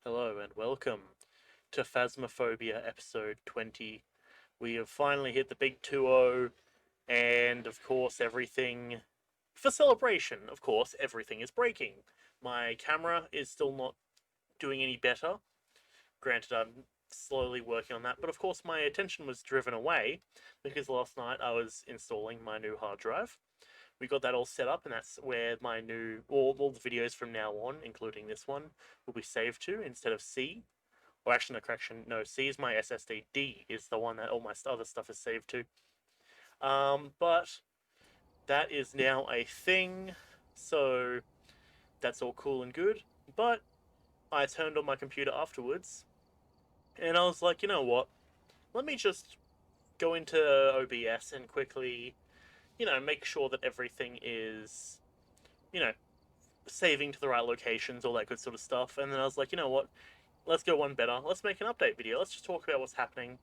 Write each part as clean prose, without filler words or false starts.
Hello and welcome to Phasmophobia episode 20. We have finally hit the big 2-0, and of course, everything. For celebration, of course, everything is breaking. My camera is still not doing any better. Granted, I'm slowly working on that, but of course, my attention was driven away because last night I was installing my new hard drive. We got that all set up, and that's where my new all the videos from now on, including this one, will be saved to instead of C. Or actually, no, correction. No, C is my SSD. D is the one that all my other stuff is saved to. But that is now a thing, so that's all cool and good. But I turned on my computer afterwards, and I was like, you know what? Let me just go into OBS and quickly, make sure that everything is, you know, saving to the right locations, all that good sort of stuff. And then I was like, you know what? Let's go one better. Let's make an update video. Let's just talk about what's happening.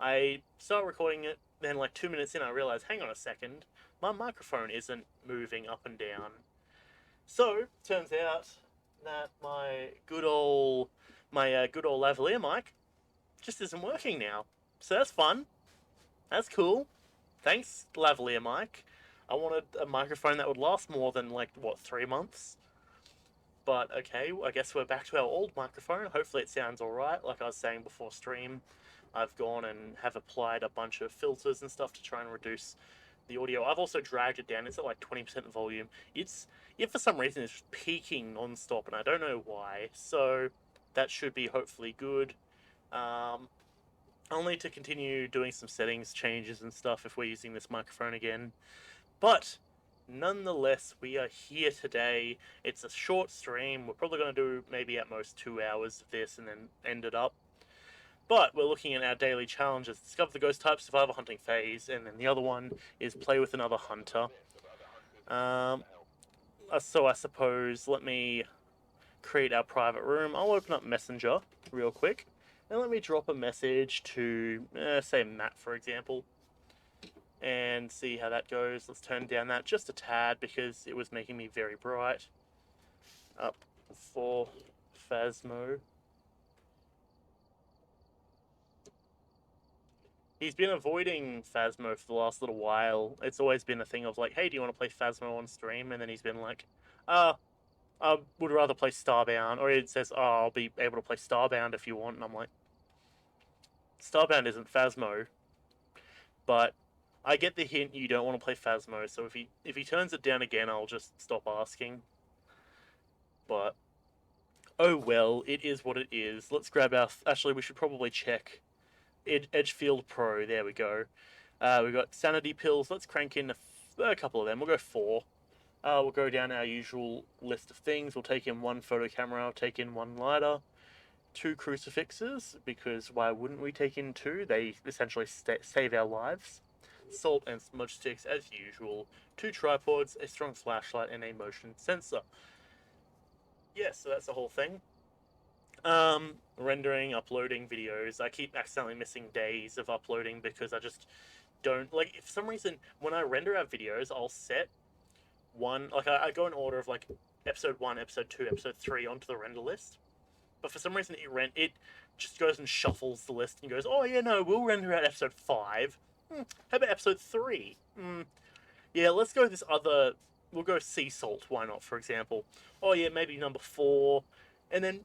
I start recording it, then like 2 minutes in, I realize, hang on a second, my microphone isn't moving up and down. So turns out that my good old lavalier mic just isn't working now. So that's fun. That's cool. Thanks, lavalier mic. I wanted a microphone that would last more than like what 3 months. But okay, I guess we're back to our old microphone. Hopefully it sounds alright. Like I was saying before stream, I've gone and have applied a bunch of filters and stuff to try and reduce the audio. I've also dragged it down. It's at like 20% volume. If for some reason it's peaking non-stop and I don't know why. So that should be hopefully good. I'll need to continue doing some settings changes and stuff if we're using this microphone again. But nonetheless, we are here today. It's a short stream. We're probably going to do maybe at most 2 hours of this and then end it up. But we're looking at our daily challenges. Discover the ghost type survivor hunting phase, and then the other one is play with another hunter. So I suppose let me create our private room. I'll open up Messenger real quick, and let me drop a message to, say, Matt, for example, and see how that goes. Let's turn down that just a tad because it was making me very bright. Up for Phasmo. He's been avoiding Phasmo for the last little while. It's always been a thing of like, hey, do you want to play Phasmo on stream? And then he's been like, I would rather play Starbound. Or it says, oh, I'll be able to play Starbound if you want. And I'm like, Starbound isn't Phasmo. But I get the hint you don't want to play Phasmo, so if he turns it down again, I'll just stop asking. But oh well, it is what it is. Let's grab our. Actually, we should probably check Edgefield Pro. There we go. We've got sanity pills. Let's crank in a couple of them. We'll go 4. We'll go down our usual list of things. We'll take in 1 photo camera. I'll take in 1 lighter. 2 crucifixes, because why wouldn't we take in 2? They essentially save our lives. Salt and smudge sticks as usual. 2 tripods, a strong flashlight, and a motion sensor. Yeah, so that's the whole thing. Rendering, uploading videos. I keep accidentally missing days of uploading because I just don't like. For some reason, when I render out videos, I'll set one like I go in order of like episode 1, episode 2, episode 3 onto the render list. But for some reason, it just goes and shuffles the list and goes, oh yeah, no, we'll render out episode 5. How about episode 3? Yeah, let's go this other. We'll go sea salt. Why not? For example. Oh yeah, maybe number 4, and then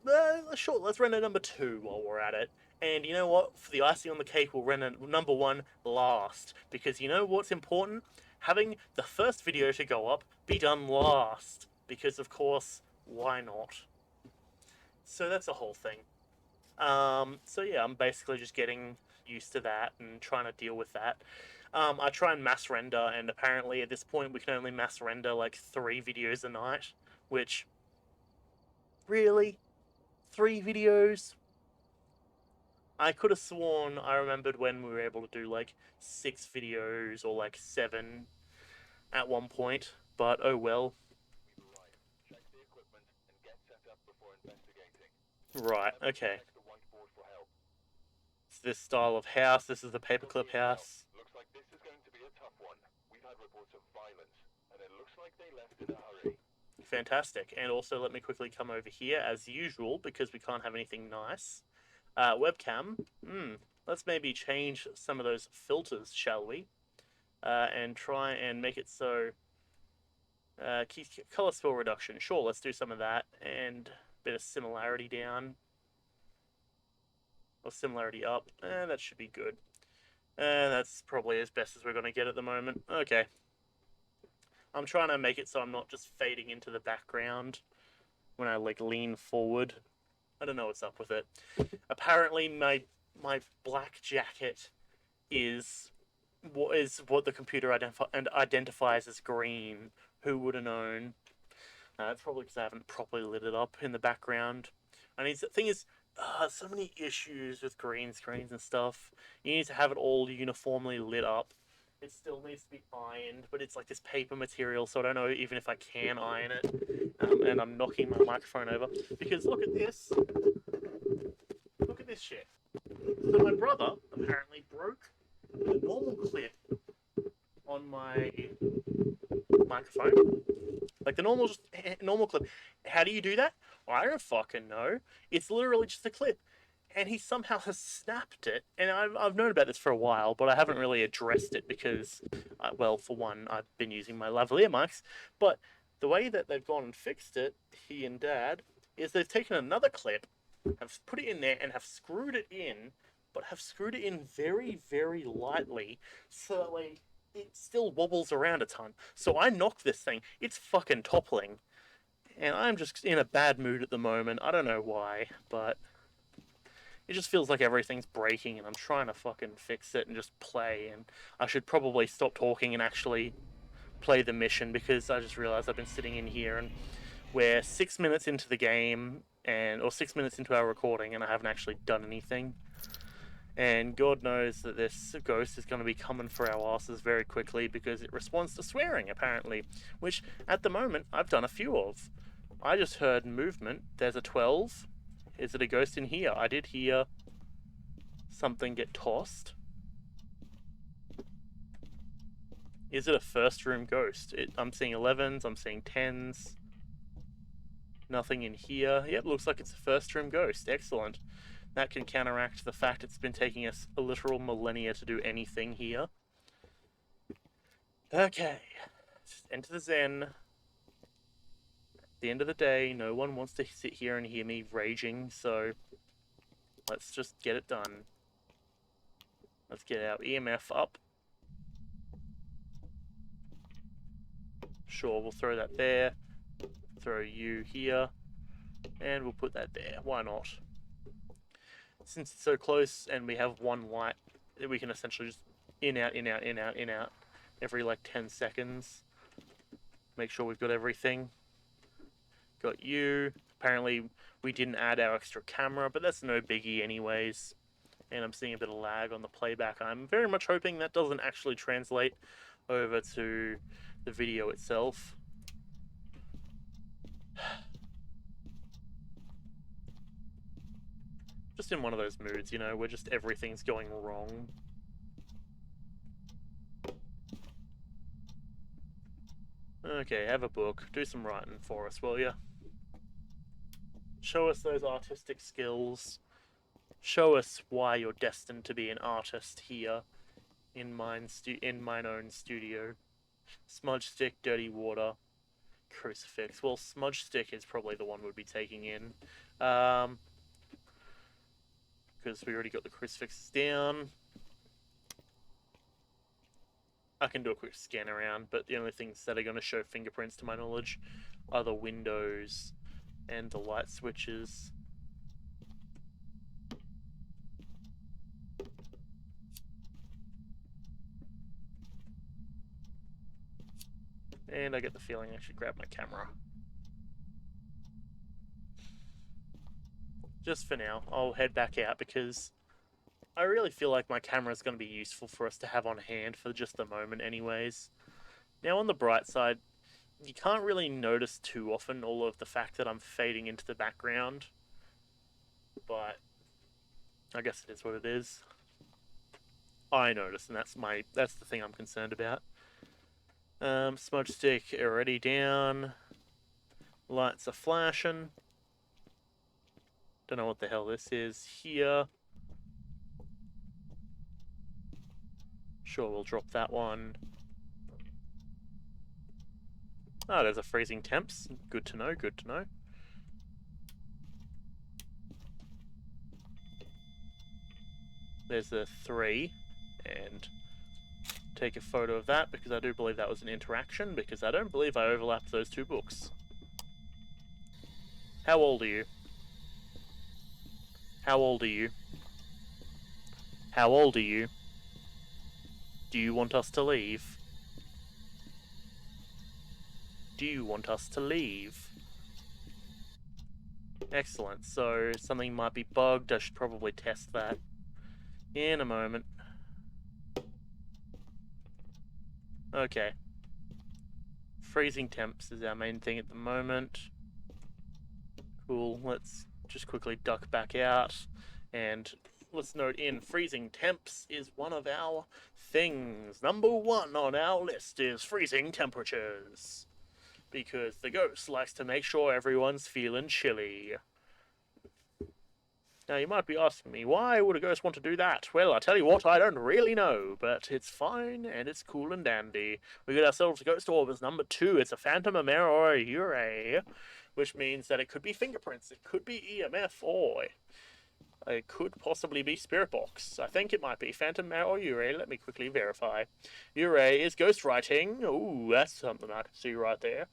sure, let's render number 2 while we're at it. And you know what? For the icing on the cake, we'll render number 1 last, because you know what's important? Having the first video to go up be done last, because of course, why not? So that's the whole thing. So yeah, I'm basically just getting used to that and trying to deal with that. I try and mass render, and apparently at this point we can only mass render like 3 videos a night, which, really? 3 videos? I could have sworn I remembered when we were able to do like 6 videos or like 7 at one point, but oh well. Right, okay. It's this style of house, this is the paperclip house. fantastic. And also, let me quickly come over here as usual because we can't have anything nice. Webcam. Let's maybe change some of those filters, shall we? And try and make it so. Color spill reduction. Sure, let's do some of that. And a bit of similarity down. Or similarity up. That should be good. That's probably as best as we're going to get at the moment. Okay. I'm trying to make it so I'm not just fading into the background when I like lean forward. I don't know what's up with it. Apparently my black jacket is what the computer identifies as green. Who would have known? It's probably because I haven't properly lit it up in the background. The thing is, so many issues with green screens and stuff. You need to have it all uniformly lit up. It still needs to be ironed, but it's like this paper material, so I don't know even if I can iron it. And I'm knocking my microphone over because look at this. Look at this shit. So my brother apparently broke the normal clip on my microphone. Like the normal clip. How do you do that? I don't fucking know. It's literally just a clip. And he somehow has snapped it. And I've known about this for a while, but I haven't really addressed it because, well, for one, I've been using my lavalier mics. But the way that they've gone and fixed it, he and Dad, is they've taken another clip, have put it in there, and have screwed it in, but have screwed it in very, very lightly, so that way it still wobbles around a ton. So I knock this thing, it's fucking toppling. And I'm just in a bad mood at the moment. I don't know why, but it just feels like everything's breaking and I'm trying to fucking fix it and just play. And I should probably stop talking and actually play the mission because I just realized I've been sitting in here and we're 6 minutes into the game or 6 minutes into our recording and I haven't actually done anything. And God knows that this ghost is going to be coming for our asses very quickly because it responds to swearing, apparently. Which, at the moment, I've done a few of. I just heard movement. There's a 12. Is it a ghost in here? I did hear something get tossed. Is it a first room ghost? I'm seeing 11s, I'm seeing 10s. Nothing in here. Yep, looks like it's a first room ghost. Excellent. That can counteract the fact it's been taking us a literal millennia to do anything here. Okay. Just enter the Zen. At the end of the day, no one wants to sit here and hear me raging, so let's just get it done. Let's get our EMF up. Sure, we'll throw that there. Throw you here. And we'll put that there. Why not? Since it's so close and we have one light, we can essentially just in, out, in, out, in, out, in, out every like 10 seconds. Make sure we've got everything. Got you. Apparently we didn't add our extra camera, but that's no biggie anyways. And I'm seeing a bit of lag on the playback. I'm very much hoping that doesn't actually translate over to the video itself. Just in one of those moods, you know, where just everything's going wrong. Okay, have a book. Do some writing for us, will ya? Show us those artistic skills. Show us why you're destined to be an artist here in mine own studio. Smudge stick, dirty water, crucifix. Well, smudge stick is probably the one we'd be taking in. Because we already got the crucifixes down. I can do a quick scan around, but the only things that are going to show fingerprints to my knowledge are the windows and the light switches. And I get the feeling I should grab my camera. Just for now, I'll head back out because I really feel like my camera is going to be useful for us to have on hand for just the moment anyways. Now on the bright side, you can't really notice too often all of the fact that I'm fading into the background. But I guess it is what it is. I notice, and that's the thing I'm concerned about. Smudge stick already down. Lights are flashing. Don't know what the hell this is here. Sure, we'll drop that one. Oh, there's a freezing temps. Good to know, good to know. There's a 3, and take a photo of that because I do believe that was an interaction, because I don't believe I overlapped those two books. How old are you? How old are you? How old are you? Do you want us to leave? Do you want us to leave? Excellent, so something might be bugged. I should probably test that in a moment. Okay. Freezing temps is our main thing at the moment. Cool, let's just quickly duck back out. And let's note in, freezing temps is one of our things. Number 1 on our list is freezing temperatures. Because the ghost likes to make sure everyone's feeling chilly. Now, you might be asking me, why would a ghost want to do that? Well, I'll tell you what, I don't really know, but it's fine and it's cool and dandy. We got ourselves a ghost orb as number 2. It's a phantom, a mirror, or a Ure, which means that it could be fingerprints, it could be EMF, or it could possibly be spirit box. I think it might be phantom, mirror, or Ure. Let me quickly verify. Ure is ghost writing. Ooh, that's something I can see right there.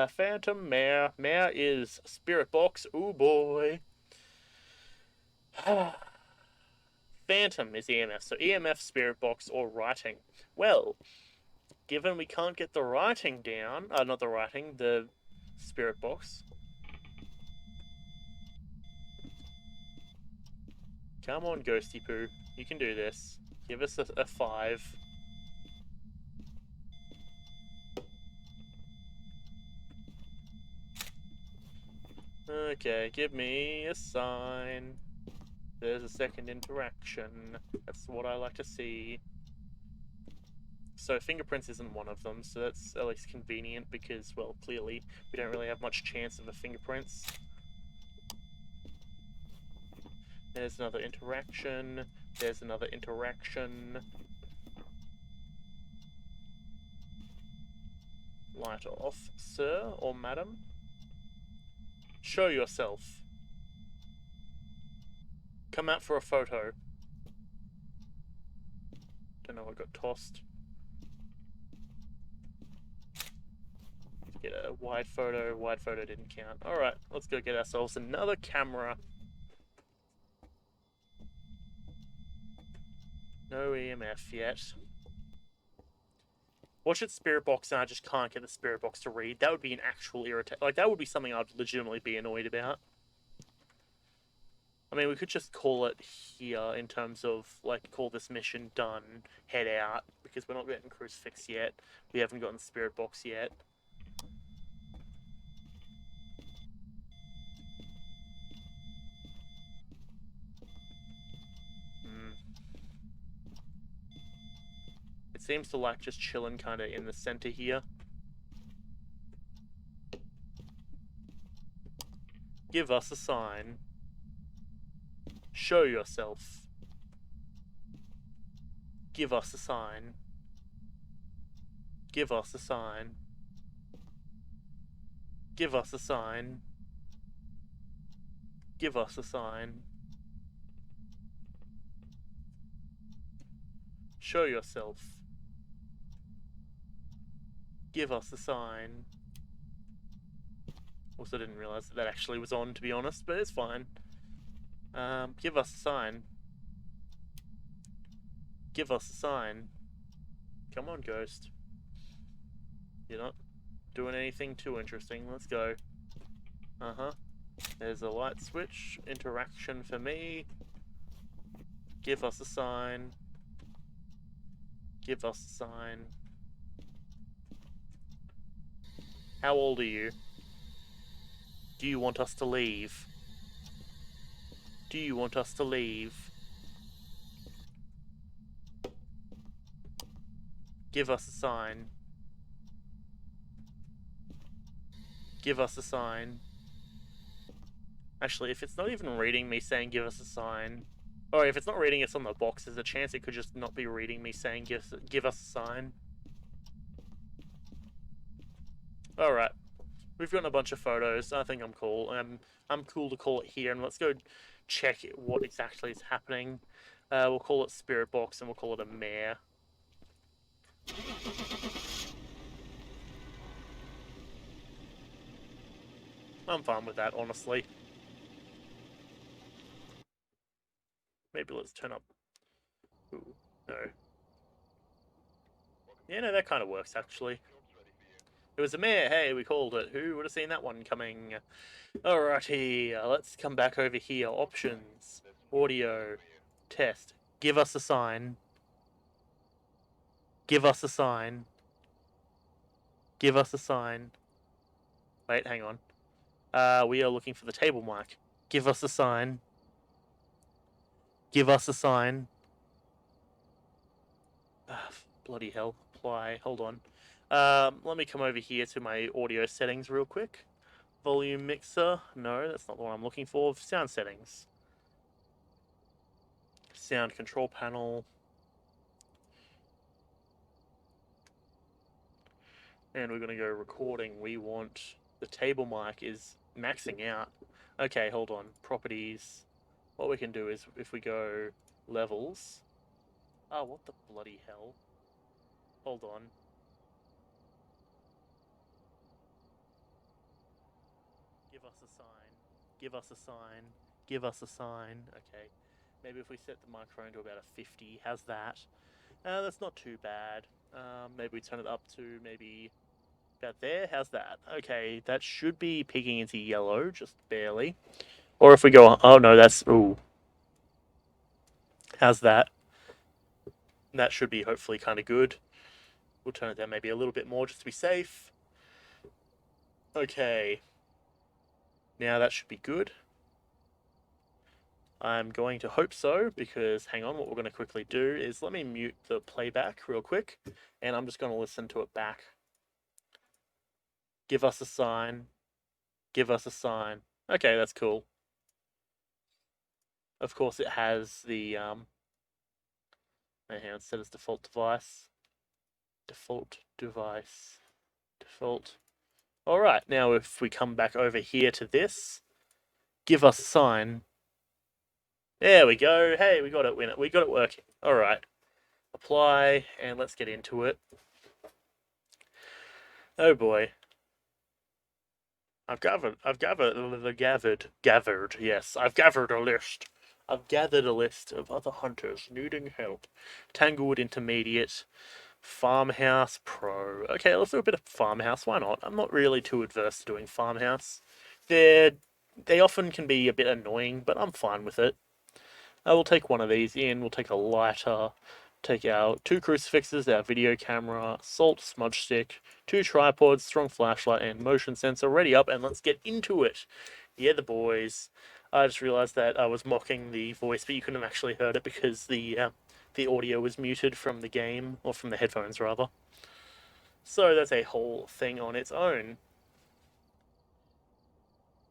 Phantom, mare. Mare is spirit box. Ooh, boy. Phantom is EMF, so EMF, spirit box, or writing. Well, given we can't get the writing down, not the writing, the spirit box. Come on, Ghosty Poo, you can do this. Give us a 5. Okay, give me a sign. There's a second interaction. That's what I like to see. So fingerprints isn't one of them, so that's at least convenient because, well, clearly we don't really have much chance of a fingerprints. There's another interaction. There's another interaction. Light off, sir or madam. Show yourself. Come out for a photo. Don't know what got tossed. Get a wide photo. Wide photo didn't count. Alright, let's go get ourselves another camera. No EMF yet. Watch it spirit box and I just can't get the spirit box to read. That would be an actual irritation. Like, that would be something I'd legitimately be annoyed about. I mean, we could just call it here in terms of, like, call this mission done, head out, because we're not getting crucifix yet. We haven't gotten the spirit box yet. It seems to like just chilling kind of in the center here. Give us a sign. Show yourself. Give us a sign. Give us a sign. Give us a sign. Give us a sign. Show yourself. Give us a sign. Also didn't realize that actually was on, to be honest, but it's fine. Give us a sign. Give us a sign. Come on, ghost. You're not doing anything too interesting. Let's go. Uh-huh. There's a light switch. Interaction for me. Give us a sign. Give us a sign. How old are you? Do you want us to leave? Do you want us to leave? Give us a sign. Give us a sign. Actually, if it's not even reading me saying give us a sign, or if it's not reading us on the box, there's a chance it could just not be reading me saying give us a sign. Alright, we've gotten a bunch of photos. I think I'm cool. I'm cool to call it here, and let's go check what exactly is happening. We'll call it Spirit Box, and we'll call it a mare. I'm fine with that, honestly. Maybe let's turn up. Ooh, no. Yeah, no, that kind of works, actually. It was a mare. Hey, we called it. Who would have seen that one coming? Alrighty, let's come back over here. Options. Audio. Test. Give us a sign. Give us a sign. Give us a sign. Wait, hang on. We are looking for the table mic. Give us a sign. Give us a sign. Bloody hell. Apply. Hold on. Let me come over here to my audio settings real quick. Volume mixer. No, that's not the one I'm looking for. Sound settings. Sound control panel. And we're going to go recording. We want the table mic is maxing out. Okay, hold on. Properties. What we can do is if we go levels. Oh, what the bloody hell? Hold on. Give us a sign. Give us a sign. Give us a sign. Okay. Maybe if we set the microphone to about a 50. How's that? That's not too bad. Maybe we turn it up to maybe about there. How's that? Okay, that should be peeking into yellow, just barely. Or if we go, oh no, that's, ooh. How's that? That should be hopefully kind of good. We'll turn it down maybe a little bit more just to be safe. Okay. Now that should be good. I'm going to hope so, because hang on, what we're going to quickly do is let me mute the playback real quick, and I'm just going to listen to it back. Give us a sign. Give us a sign. Okay, that's cool. Of course, it has the hang on, set as default device. Default device. Default. Alright, now if we come back over here to this, give us a sign. There we go. Hey, we got it. We got it working. Alright. Apply, and let's get into it. Oh boy. I've gathered, yes. I've gathered a list. I've gathered a list of other hunters needing help. Tanglewood Intermediate, Farmhouse Pro. Okay, let's do a bit of Farmhouse. Why not? I'm not really too adverse to doing Farmhouse. They often can be a bit annoying, but I'm fine with it. I will take one of these in. We'll take a lighter. Take our 2 crucifixes, our video camera, salt smudge stick, 2 tripods, strong flashlight, and motion sensor ready up, and let's get into it. Yeah, the boys. I just realized that I was mocking the voice, but you couldn't have actually heard it because the audio was muted from the game, or from the headphones rather. So that's a whole thing on its own.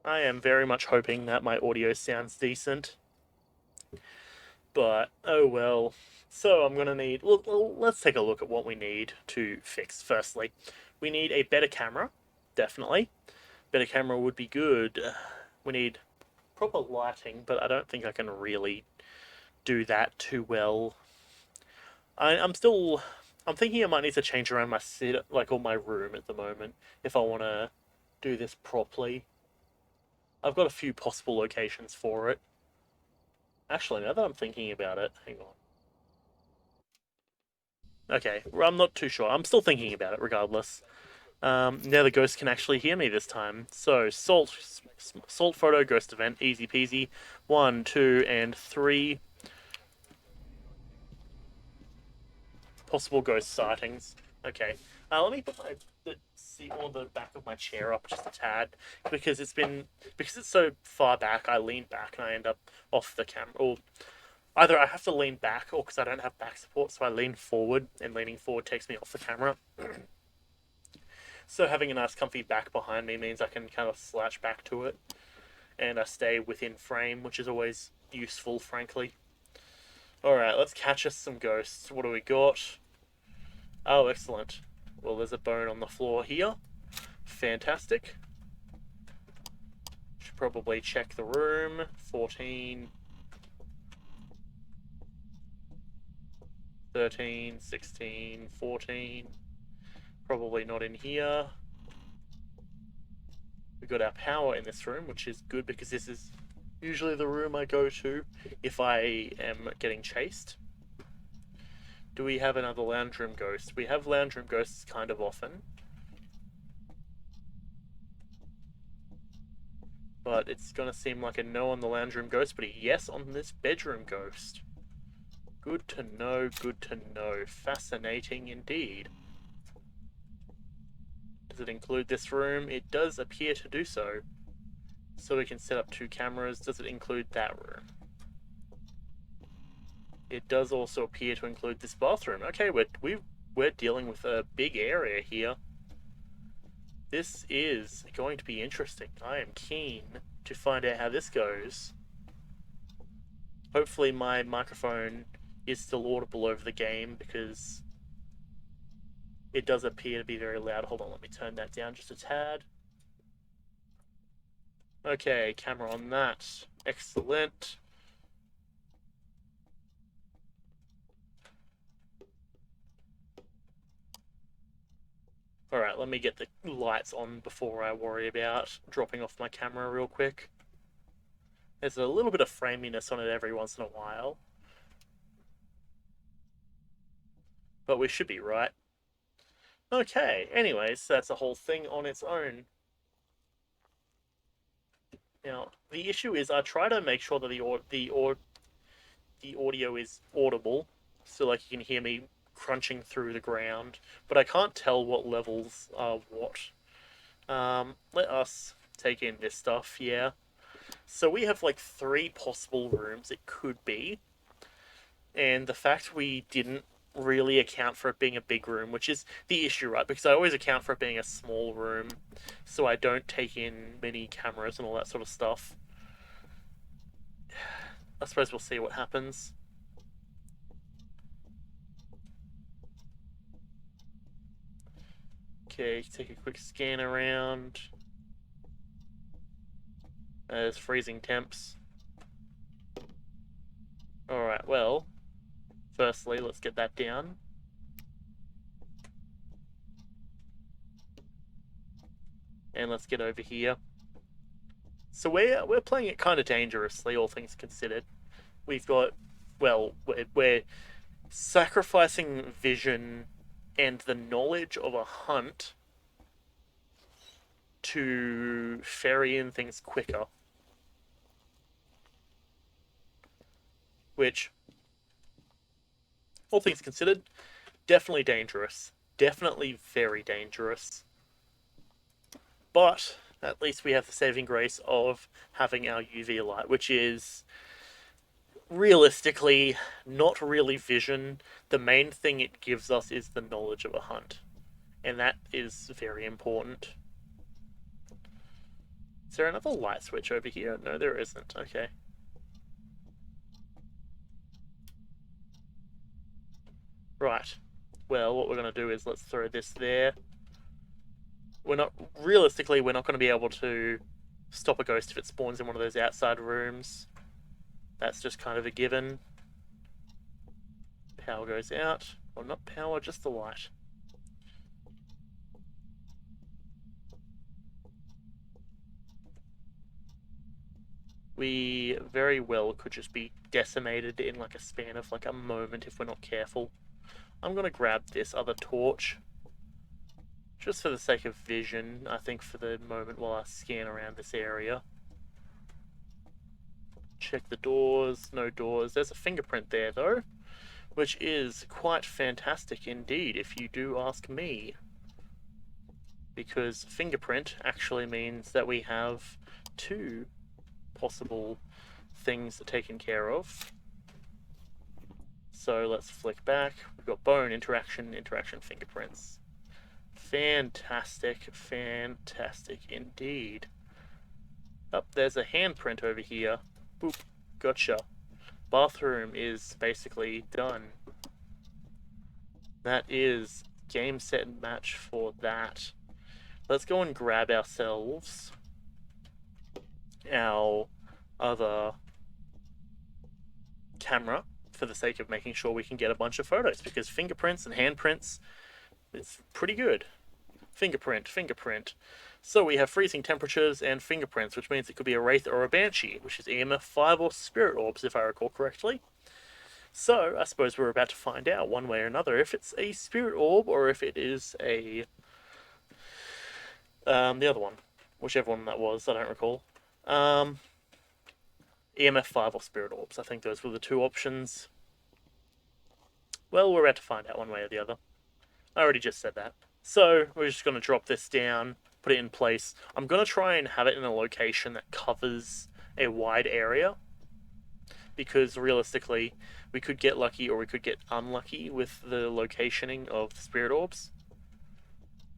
I am very much hoping that my audio sounds decent. But, oh well. So I'm going to need... Well, let's take a look at what we need to fix. Firstly, we need a better camera. Definitely. Better camera would be good. We need proper lighting, but I don't think I can really do that too well. I'm thinking I might need to change around my set, like, all my room at the moment, if I want to do this properly. I've got a few possible locations for it. Actually, now that I'm thinking about it, hang on. Okay, well, I'm not too sure. I'm still thinking about it regardless. Now the ghost can actually hear me this time. So, salt photo, ghost event, easy peasy. 1, 2, and 3. Possible ghost sightings. Okay. Let me put the seat or the back of my chair up just a tad, because because it's so far back, I lean back and I end up off the camera. Or either I have to lean back, or because I don't have back support, so I lean forward, and leaning forward takes me off the camera. So having a nice comfy back behind me means I can kind of slouch back to it, and I stay within frame, which is always useful, frankly. Alright, let's catch us some ghosts. What do we got? Oh, excellent. Well, there's a bone on the floor here. Fantastic. Should probably check the room. 14, 13, 16, 14. Probably not in here. We've got our power in this room, which is good because this is usually the room I go to if I am getting chased. Do we have another lounge room ghost? We have lounge room ghosts kind of often. But it's going to seem like a no on the lounge room ghost, but a yes on this bedroom ghost. Good to know, good to know. Fascinating indeed. Does it include this room? It does appear to do so. So we can set up 2 cameras. Does it include that room? It does also appear to include this bathroom. Okay, we're dealing with a big area here. This is going to be interesting. I am keen to find out how this goes. Hopefully my microphone is still audible over the game, because it does appear to be very loud. Hold on, let me turn that down just a tad. Okay, camera on that. Excellent. Alright, let me get the lights on before I worry about dropping off my camera real quick. There's a little bit of framiness on it every once in a while. But we should be right. Okay, anyways, that's a whole thing on its own. Now, the issue is I try to make sure that the audio is audible, so like you can hear me crunching through the ground, but I can't tell what levels are what. Let us take in this stuff, yeah. So we have like 3 possible rooms it could be, and the fact we didn't really account for it being a big room, which is the issue, right? Because I always account for it being a small room, so I don't take in many cameras and all that sort of stuff. I suppose we'll see what happens. Okay, take a quick scan around. There's freezing temps. Alright, well, firstly, let's get that down. And let's get over here. So we're playing it kind of dangerously, all things considered. We've got, well, we're sacrificing vision and the knowledge of a hunt to ferry in things quicker. Which, all things considered, definitely dangerous. Definitely very dangerous. But at least we have the saving grace of having our UV light, which is realistically not really vision. The main thing it gives us is the knowledge of a hunt, and that is very important. Is there another light switch over here? No, there isn't. Okay. Right. Well, what we're going to do is let's throw this there. Realistically, we're not going to be able to stop a ghost if it spawns in one of those outside rooms. That's just kind of a given. Power goes out. Well, not power, just the light. We very well could just be decimated in like a span of like a moment if we're not careful. I'm going to grab this other torch, just for the sake of vision, I think, for the moment while I scan around this area. Check the doors, no doors. There's a fingerprint there though, which is quite fantastic indeed, if you do ask me. Because fingerprint actually means that we have 2 possible things taken care of. So let's flick back. We've got bone, interaction, fingerprints. Fantastic, fantastic indeed. Oh, there's a handprint over here. Boop, gotcha. Bathroom is basically done. That is game, set, and match for that. Let's go and grab ourselves our other camera for the sake of making sure we can get a bunch of photos, because fingerprints and handprints, it's pretty good. Fingerprint. So we have freezing temperatures and fingerprints, which means it could be a wraith or a banshee, which is EMF 5 or spirit orbs, if I recall correctly. So I suppose we're about to find out one way or another if it's a spirit orb or if it is a the other one, whichever one that was, I don't recall. EMF 5 or spirit orbs. I think those were the two options. Well, we're about to find out one way or the other. I already just said that. So we're just going to drop this down, put it in place. I'm going to try and have it in a location that covers a wide area, because realistically, we could get lucky or we could get unlucky with the locationing of the spirit orbs.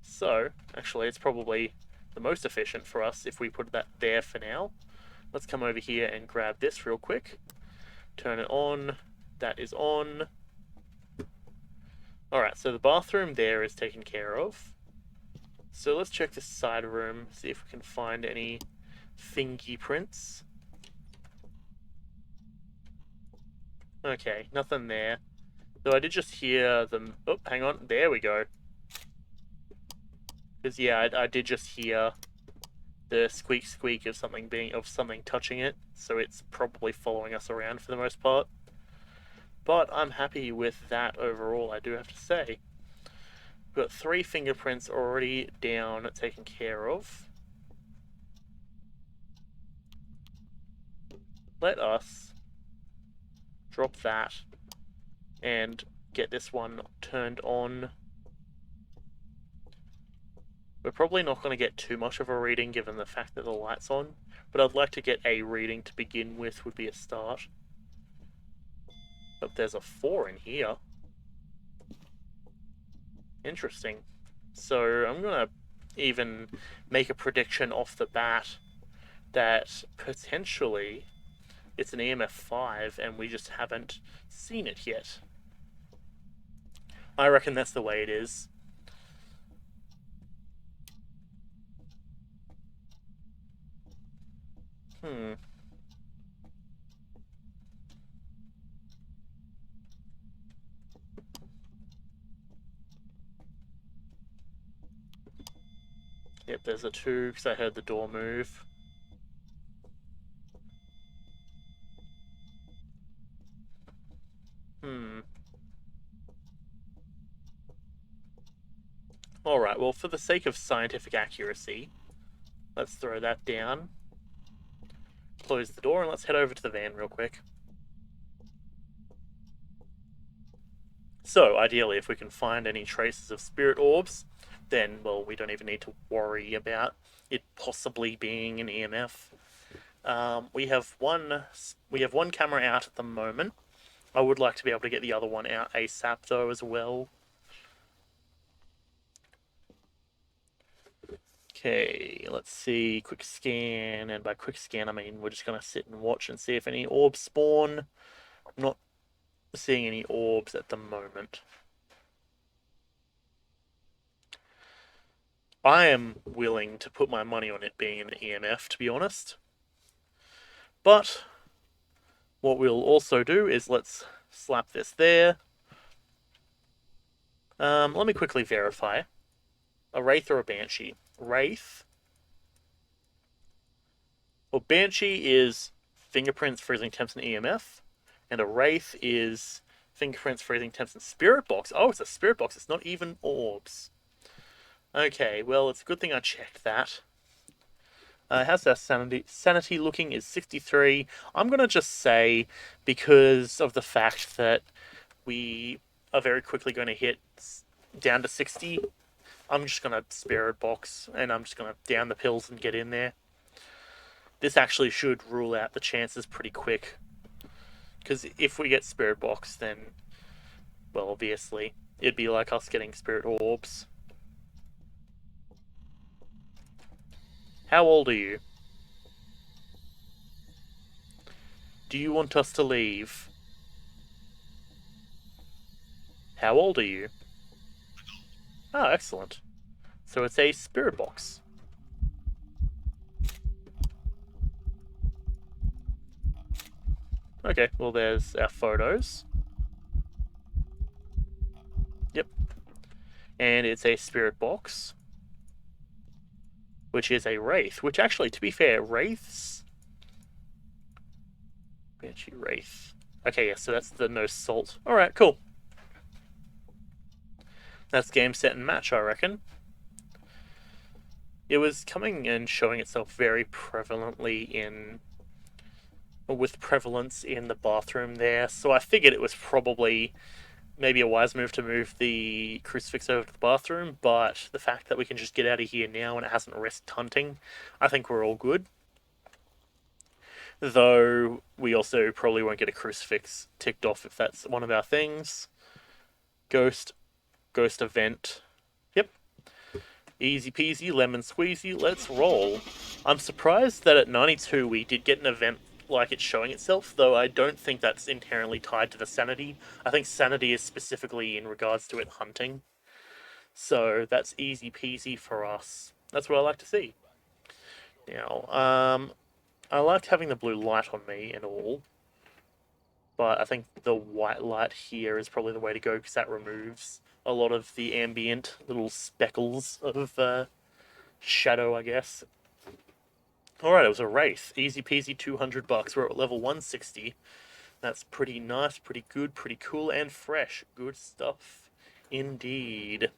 So, actually, it's probably the most efficient for us if we put that there for now. Let's come over here and grab this real quick. Turn it on. That is on. Alright, so the bathroom there is taken care of. So let's check this side room, see if we can find any fingy prints. Okay, nothing there. Though I did just hear them... Oh, hang on. There we go. Because, yeah, I did just hear the squeak of something touching it, so it's probably following us around for the most part. But I'm happy with that overall, I do have to say. We've got 3 fingerprints already down, taken care of. Let us drop that and get this one turned on. We're probably not going to get too much of a reading given the fact that the light's on, but I'd like to get a reading to begin with, would be a start. But there's a 4 in here. Interesting. So I'm going to even make a prediction off the bat that potentially it's an EMF 5 and we just haven't seen it yet. I reckon that's the way it is. Yep, there's a 2 because I heard the door move. Alright, well, for the sake of scientific accuracy, let's throw that down. Close the door and let's head over to the van real quick. So, ideally, if we can find any traces of spirit orbs, then, well, we don't even need to worry about it possibly being an EMF. We have one camera out at the moment. I would like to be able to get the other one out ASAP, though, as well. Okay, let's see. Quick scan, and by quick scan, I mean we're just going to sit and watch and see if any orbs spawn. I'm not seeing any orbs at the moment. I am willing to put my money on it being an EMF, to be honest. But what we'll also do is let's slap this there. Let me quickly verify. A wraith or a banshee? Wraith. Well, banshee is fingerprints, freezing temps, and EMF. And a wraith is fingerprints, freezing temps, and spirit box. Oh, it's a spirit box. It's not even orbs. Okay, well, it's a good thing I checked that. How's our sanity? Sanity looking is 63. I'm going to just say, because of the fact that we are very quickly going to hit down to 60, I'm just going to spirit box, and I'm just going to down the pills and get in there. This actually should rule out the chances pretty quick. Because if we get spirit box, then, well, obviously, it'd be like us getting spirit orbs. How old are you? Do you want us to leave? How old are you? Oh, excellent. So it's a spirit box. Okay, well, there's our photos. Yep. And it's a spirit box, which is a wraith. Which actually, to be fair, wraiths. Banshee wraith. Okay, yeah, so that's the no salt. Alright, cool. That's game, set, and match, I reckon. It was coming and showing itself very prevalently with prevalence in the bathroom there, so I figured it was probably maybe a wise move to move the crucifix over to the bathroom, but the fact that we can just get out of here now and it hasn't risked hunting, I think we're all good. Though we also probably won't get a crucifix ticked off if that's one of our things. Ghost event. Yep. Easy peasy, lemon squeezy, let's roll. I'm surprised that at 92 we did get an event like it's showing itself, though I don't think that's inherently tied to the sanity. I think sanity is specifically in regards to it hunting. So that's easy peasy for us. That's what I like to see. Now, I liked having the blue light on me and all, but I think the white light here is probably the way to go because that removes a lot of the ambient little speckles of shadow, I guess. Alright, it was a wraith. Easy peasy, $200. We're at level 160. That's pretty nice, pretty good, pretty cool, and fresh. Good stuff. Indeed.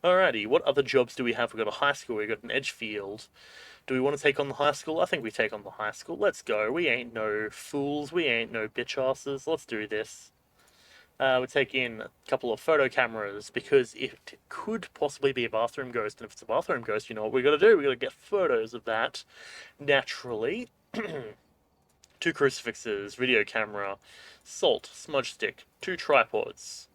Alrighty, what other jobs do we have? We've got a high school, we've got an edge field. Do we want to take on the high school? I think we take on the high school. Let's go. We ain't no fools. We ain't no bitch asses. Let's do this. We take in a couple of photo cameras because it could possibly be a bathroom ghost. And if it's a bathroom ghost, you know what we got to do? We got to get photos of that. Naturally. 2 crucifixes, video camera, salt, smudge stick, 2 tripods,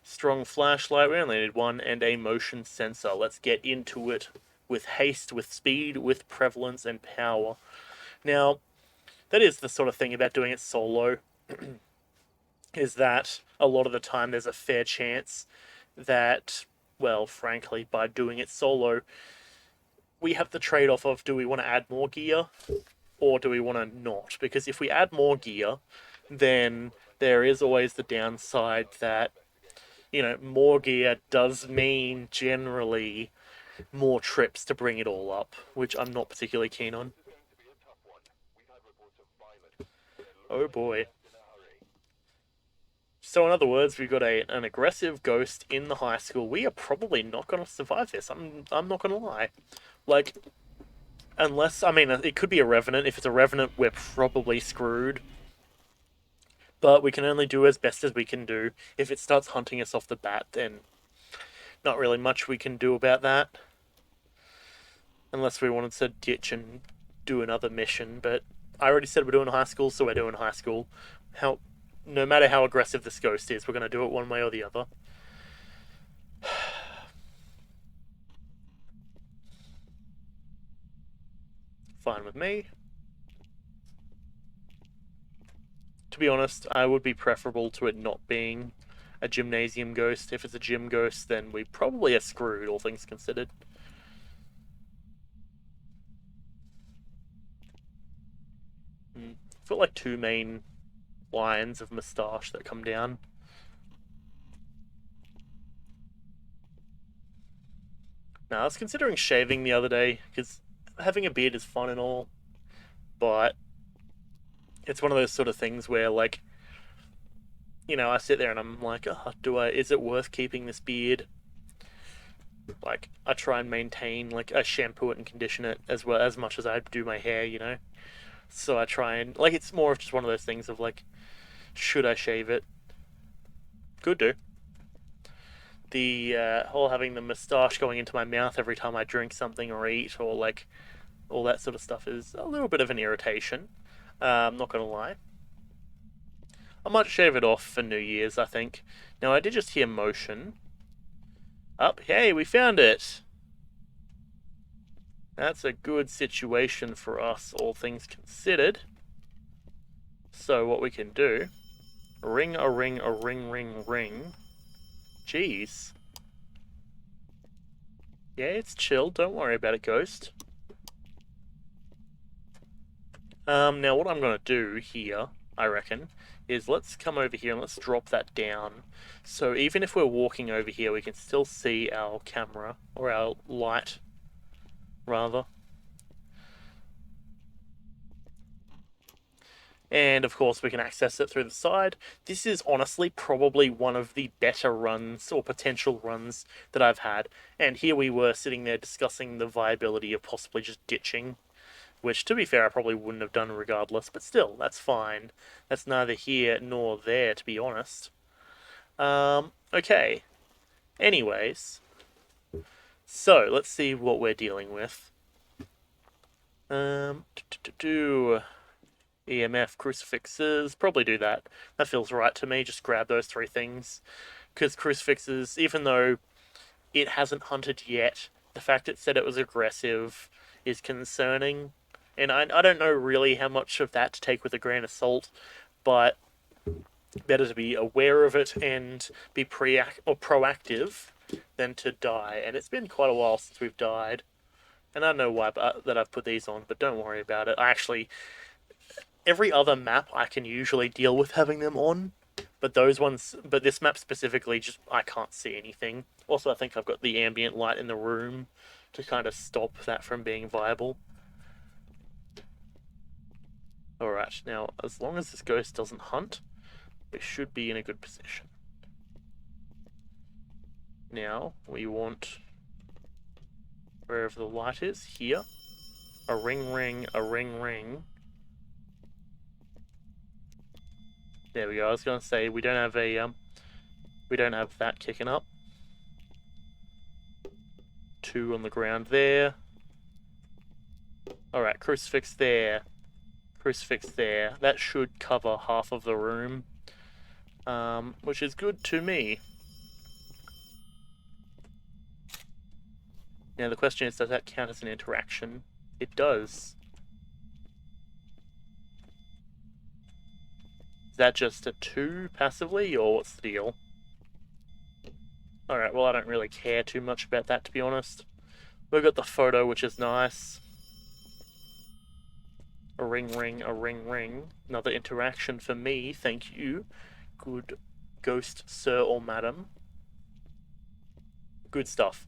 strong flashlight, we only need 1, and a motion sensor. Let's get into it with haste, with speed, with prevalence, and power. Now, that is the sort of thing about doing it solo, is that a lot of the time there's a fair chance that, well, frankly, by doing it solo, we have the trade-off of, do we want to add more gear, or do we want to not? Because if we add more gear, then there is always the downside that, you know, more gear does mean generally more trips to bring it all up, which I'm not particularly keen on. Oh boy. So in other words, we've got an aggressive ghost in the high school. We are probably not going to survive this. I'm not going to lie. Like, unless, I mean, it could be a revenant. If it's a revenant, we're probably screwed. But we can only do as best as we can do. If it starts hunting us off the bat, then not really much we can do about that. Unless we wanted to ditch and do another mission. But I already said we're doing high school, so we're doing high school. No matter how aggressive this ghost is, we're going to do it one way or the other. Fine with me. To be honest, I would be preferable to it not being a gymnasium ghost. If it's a gym ghost, then we probably are screwed, all things considered. I've got like 2 main lines of moustache that come down. Now, I was considering shaving the other day, because having a beard is fun and all, but it's one of those sort of things where, like, you know, I sit there and I'm like, oh, is it worth keeping this beard? Like, I try and maintain, like, I shampoo it and condition it as well as much as I do my hair, you know? So I try and, like, it's more of just one of those things of, like, should I shave it? Could do. The whole having the moustache going into my mouth every time I drink something or eat or, like, all that sort of stuff is a little bit of an irritation. I'm not going to lie. I might shave it off for New Year's, I think. Now, I did just hear motion. Up, hey, we found it! That's a good situation for us, all things considered. So what we can do, ring a ring a ring ring ring. Jeez. Yeah, it's chill, don't worry about it, Ghost. Now what I'm gonna do here, I reckon, is let's come over here and let's drop that down. So even if we're walking over here, we can still see our camera, or our light, rather. And of course we can access it through the side. This is honestly probably one of the better runs, or potential runs, that I've had. And here we were sitting there discussing the viability of possibly just ditching, which, to be fair, I probably wouldn't have done regardless, but still, that's fine. That's neither here nor there, to be honest. Okay. Anyways, so let's see what we're dealing with. EMF, crucifixes, probably do that. That feels right to me, just grab those three things. Because crucifixes, even though it hasn't hunted yet, the fact it said it was aggressive is concerning. And I don't know really how much of that to take with a grain of salt, but better to be aware of it and be proactive than to die. And it's been quite a while since we've died. And I don't know why that I've put these on, but don't worry about it. Every other map I can usually deal with having them on, but this map specifically, just I can't see anything. Also, I think I've got the ambient light in the room to kind of stop that from being viable. Alright, now, as long as this ghost doesn't hunt, we should be in a good position. Now, we want, wherever the light is, here, a ring ring, a ring ring. There we go, I was going to say, we don't have that kicking up. 2 on the ground there. Alright, crucifix there. Crucifix there. That should cover half of the room. Which is good to me. Now the question is, does that count as an interaction? It does. Is that just a 2 passively, or what's the deal? Alright, well I don't really care too much about that, to be honest. We've got the photo, which is nice. A ring ring, a ring ring. Another interaction for me, thank you. Good ghost sir or madam. Good stuff.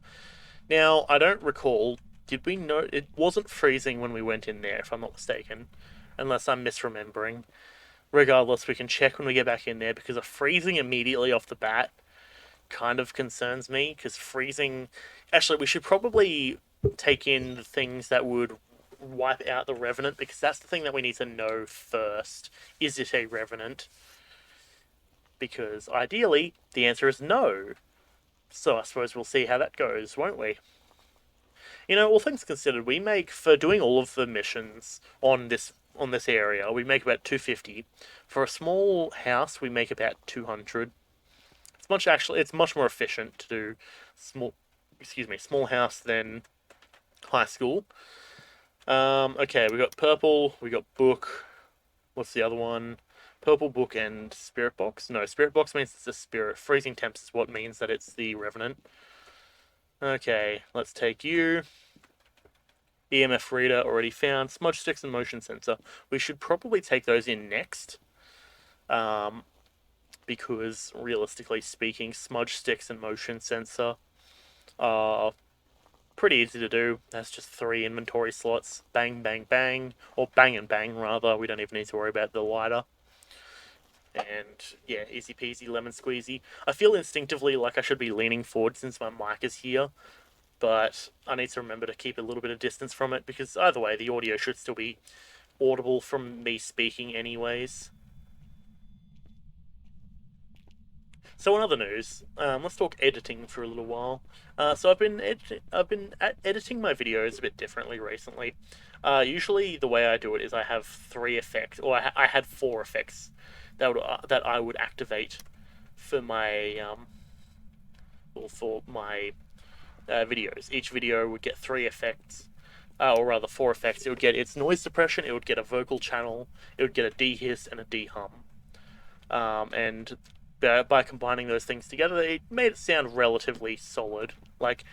Now, I don't recall, did we know it wasn't freezing when we went in there, if I'm not mistaken, unless I'm misremembering. Regardless, we can check when we get back in there, because a freezing immediately off the bat kind of concerns me, because freezing... Actually, we should probably take in the things that would wipe out the Revenant, because that's the thing that we need to know first. Is it a Revenant? Because ideally, the answer is no. So I suppose we'll see how that goes, won't we? You know, all things considered, we make, for doing all of the missions on this area, we make about 250. For a small house, we make about 200. It's much more efficient to do small house than high school. Okay, we got purple, we got book. What's the other one? Purple book and spirit box. No, spirit box means it's a spirit. Freezing temps is what means that it's the Revenant. Okay, let's take you. EMF reader already found. Smudge sticks and motion sensor. We should probably take those in next. Because realistically speaking, smudge sticks and motion sensor are pretty easy to do. That's just 3 inventory slots. Bang, bang, bang. Or bang and bang, rather. We don't even need to worry about the lighter. And yeah, easy peasy, lemon squeezy. I feel instinctively like I should be leaning forward since my mic is here, but I need to remember to keep a little bit of distance from it, because either way, the audio should still be audible from me speaking anyways. So in other news, let's talk editing for a little while. So I've been editing my videos a bit differently recently. Usually the way I do it is I have 3 effects, or I had 4 effects that I would activate for my videos. Each video would get 3 effects. or rather 4 effects. It would get its noise suppression, it would get a vocal channel, it would get a dehiss and a dehum. And by combining those things together, it made it sound relatively solid. Like,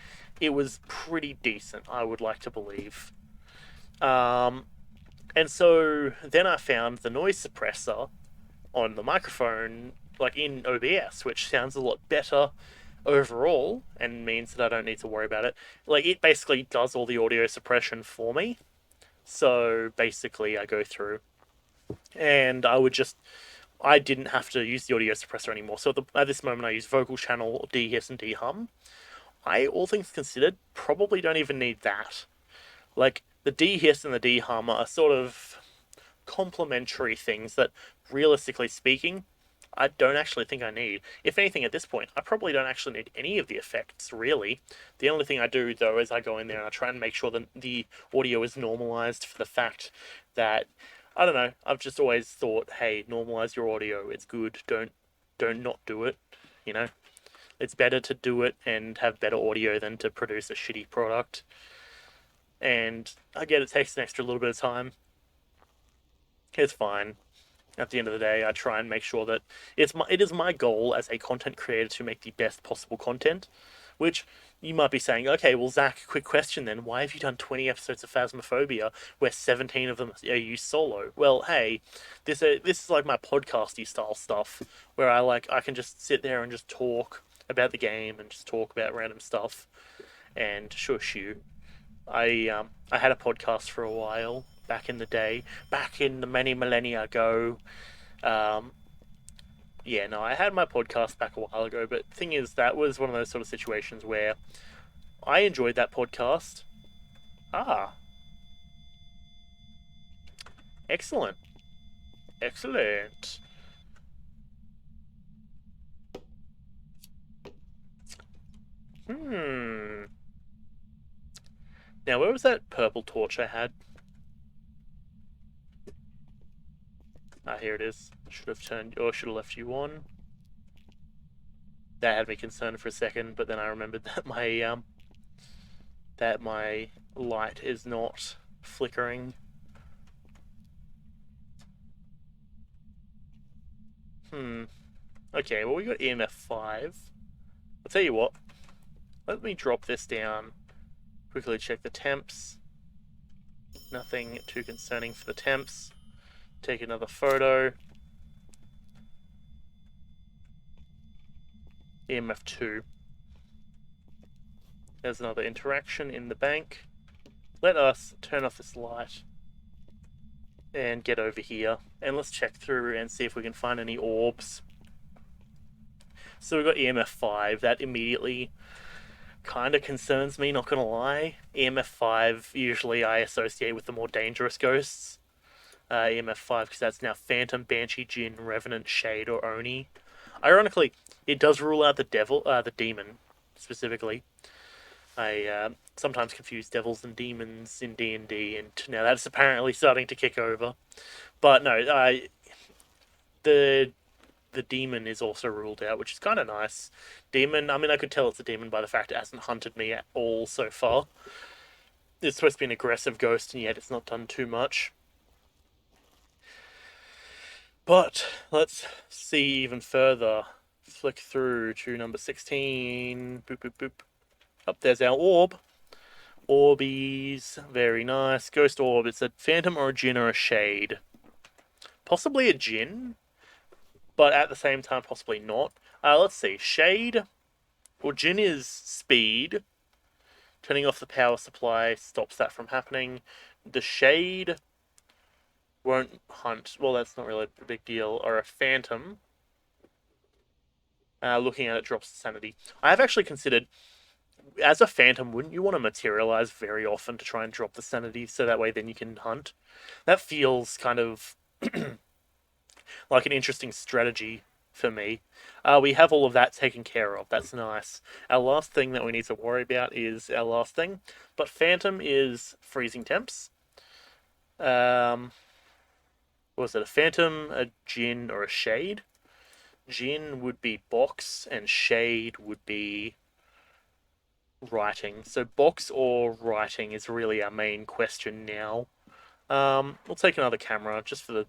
it was pretty decent, I would like to believe. And so then I found the noise suppressor on the microphone, like in OBS, which sounds a lot better overall and means that I don't need to worry about it. Like, it basically does all the audio suppression for me. So basically, I go through and I didn't have to use the audio suppressor anymore. So at this moment, I use vocal channel, dehiss, and dehum. I, all things considered, probably don't even need that. Like, the dehiss and the dehum are sort of complementary things that, realistically speaking, I don't actually think I need. If anything, at this point, I probably don't actually need any of the effects, really. The only thing I do, though, is I go in there and I try and make sure that the audio is normalized for the fact that, I don't know, I've just always thought, hey, normalize your audio, it's good, don't not do it, you know? It's better to do it and have better audio than to produce a shitty product. And I get it takes an extra little bit of time. It's fine. At the end of the day, I try and make sure that it is my goal as a content creator to make the best possible content. Which you might be saying, okay, well, Zach, quick question then. Why have you done 20 episodes of Phasmophobia where 17 of them are you solo? Well, hey, this is like my podcasty style stuff where I can just sit there and just talk about the game and just talk about random stuff and shush you. I had a podcast for a while back in the day, back in the many millennia ago. Um, yeah, no, I had my podcast back a while ago, but thing is, that was one of those sort of situations where I enjoyed that podcast. Ah, excellent, excellent. Hmm. Now, where was that purple torch I had? Ah, here it is. Should have turned, or should have left you on. That had me concerned for a second, but then I remembered that my light is not flickering. Okay, well, we got EMF 5. I'll tell you what. Let me drop this down. Quickly check the temps. Nothing too concerning for the temps. Take another photo. EMF 2. There's another interaction in the bank. Let us turn off this light and get over here. And let's check through and see if we can find any orbs. So we've got EMF 5. That immediately kind of concerns me, not gonna lie. EMF 5 usually I associate with the more dangerous ghosts. EMF 5 because that's now Phantom, Banshee, Jinn, Revenant, Shade, or Oni. Ironically, it does rule out the demon specifically. I sometimes confuse devils and demons in D&D, and now that's apparently starting to kick over. But no, the demon is also ruled out, which is kind of nice. Demon, I mean, I could tell it's a demon by the fact it hasn't hunted me at all so far. It's supposed to be an aggressive ghost, and yet it's not done too much. But let's see even further. Flick through to number 16. Boop, boop, boop. Up there's our orb. Orbies. Very nice. Ghost orb. It's a phantom or a Jinn or a shade. Possibly a Jinn, but at the same time, possibly not. Let's see. Shade. Well, Jinn is speed. Turning off the power supply stops that from happening. The shade won't hunt. Well, that's not really a big deal. Or a phantom. Looking at it drops the sanity. I have actually considered, as a phantom, wouldn't you want to materialize very often to try and drop the sanity so that way then you can hunt? That feels kind of like an interesting strategy for me. We have all of that taken care of. That's nice. Our last thing that we need to worry about is our last thing. But Phantom is freezing temps. What was it? A Phantom, a Jinn, or a Shade? Jinn would be Box, and Shade would be writing. So box or writing is really our main question now. We'll take another camera just for the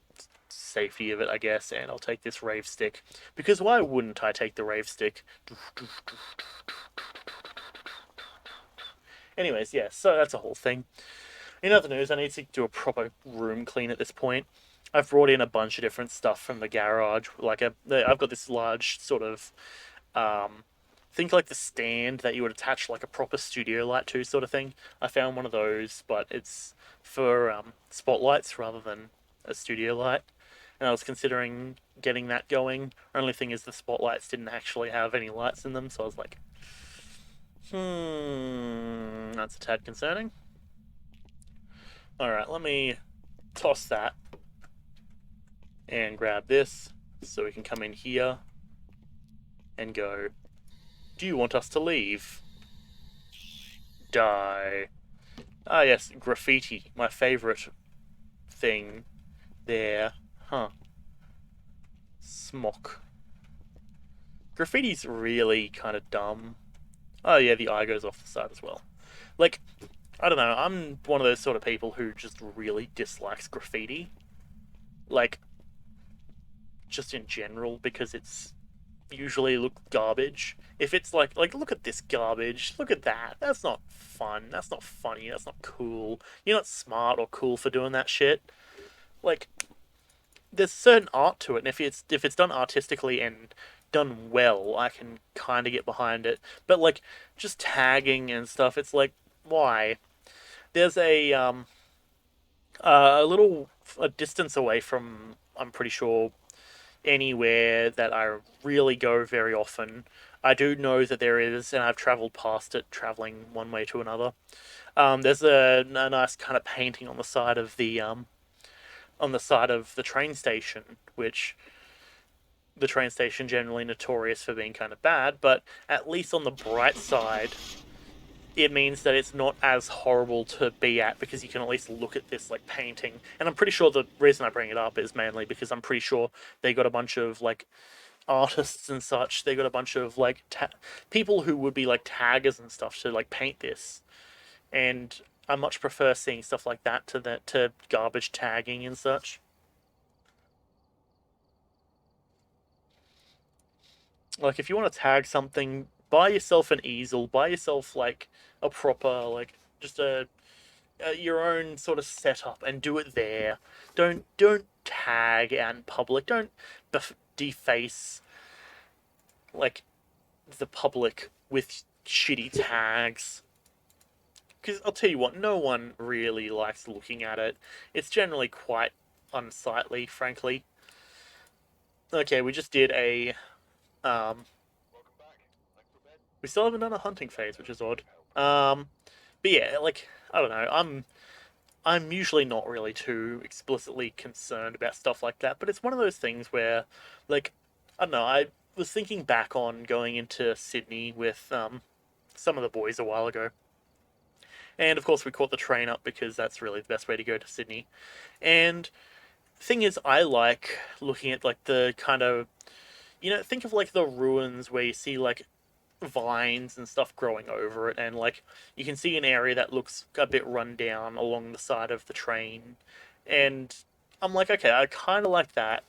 safety of it, I guess, and I'll take this rave stick because why wouldn't I take the rave stick? Anyways, yeah, so that's a whole thing. In other news, I need to do a proper room clean at this point. I've brought in a bunch of different stuff from the garage. I've got this large sort of think like the stand that you would attach like a proper studio light to, sort of thing. I found one of those, but it's for spotlights rather than a studio light. And I was considering getting that going. Only thing is the spotlights didn't actually have any lights in them, so I was like, that's a tad concerning. All right, let me toss that and grab this so we can come in here and go, do you want us to leave? Die. Ah, yes, graffiti, my favourite thing there. Huh. Smock. Graffiti's really kind of dumb. Oh, yeah, the eye goes off the side as well. Like, I don't know, I'm one of those sort of people who just really dislikes graffiti. Like, just in general, because it's usually look garbage. If it's like look at this garbage, look at that. That's not fun. That's not funny. That's not cool. You're not smart or cool for doing that shit. Like there's certain art to it, and if it's done artistically and done well, I can kind of get behind it. But like just tagging and stuff, it's like why? There's a little a distance away from I'm pretty sure anywhere that I really go very often. I do know that there is, and I've travelled past it, travelling one way to another. There's a nice kind of painting on the side of the train station, which the train station generally notorious for being kind of bad, but at least on the bright side, it means that it's not as horrible to be at because you can at least look at this like painting. And I'm pretty sure the reason I bring it up is mainly because I'm pretty sure they got a bunch of like artists and such. They got a bunch of like people who would be like taggers and stuff to like paint this. And I much prefer seeing stuff like that to garbage tagging and such. Like if you want to tag something, buy yourself an easel, buy yourself like a proper like just your own sort of setup and do it there. Don't tag out in public. Don't deface like the public with shitty tags. Because I'll tell you what, no one really likes looking at it. It's generally quite unsightly, frankly. Okay, we just did a um, we still haven't done a hunting phase, which is odd. But yeah, like I don't know, I'm usually not really too explicitly concerned about stuff like that, but it's one of those things where, like, I don't know, I was thinking back on going into Sydney with some of the boys a while ago, and of course we caught the train up because that's really the best way to go to Sydney. And thing is, I like looking at like the kind of think of like the ruins where you see like vines and stuff growing over it, and like you can see an area that looks a bit run down along the side of the train, and I'm like, okay, I kind of like that,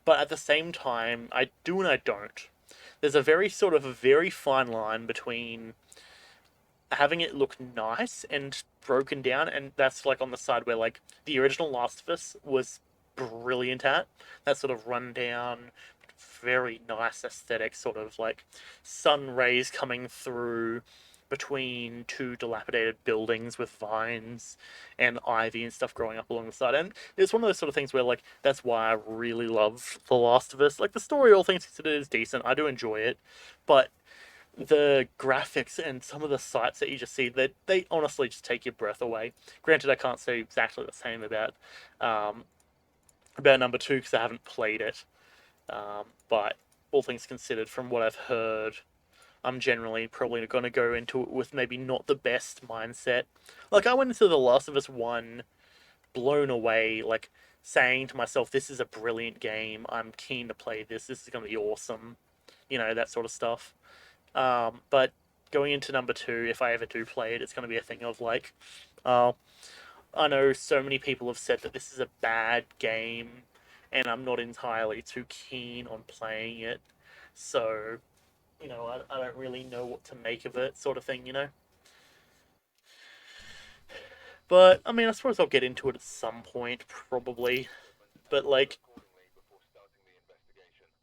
but at the same time, I do and I don't. There's a very sort of a very fine line between having it look nice and broken down, and that's like on the side where like the original Last of Us was brilliant at that sort of rundown, very nice aesthetic, sort of like sun rays coming through between two dilapidated buildings with vines and ivy and stuff growing up along the side. And it's one of those sort of things where like that's why I really love The Last of Us. Like the story, all things considered, is decent. I do enjoy it, but the graphics and some of the sights that you just see, that they honestly just take your breath away. Granted, I can't say exactly the same um, about number two because I haven't played it. But all things considered, from what I've heard, I'm generally probably going to go into it with maybe not the best mindset. Like I went into The Last of Us 1 blown away, like saying to myself, "This is a brilliant game. I'm keen to play this. This is going to be awesome." That sort of stuff. But going into number 2, if I ever do play it, it's going to be a thing of like, oh, I know so many people have said that this is a bad game, and I'm not entirely too keen on playing it. So, I don't really know what to make of it, sort of thing. But, I mean, I suppose I'll get into it at some point, probably. But, like,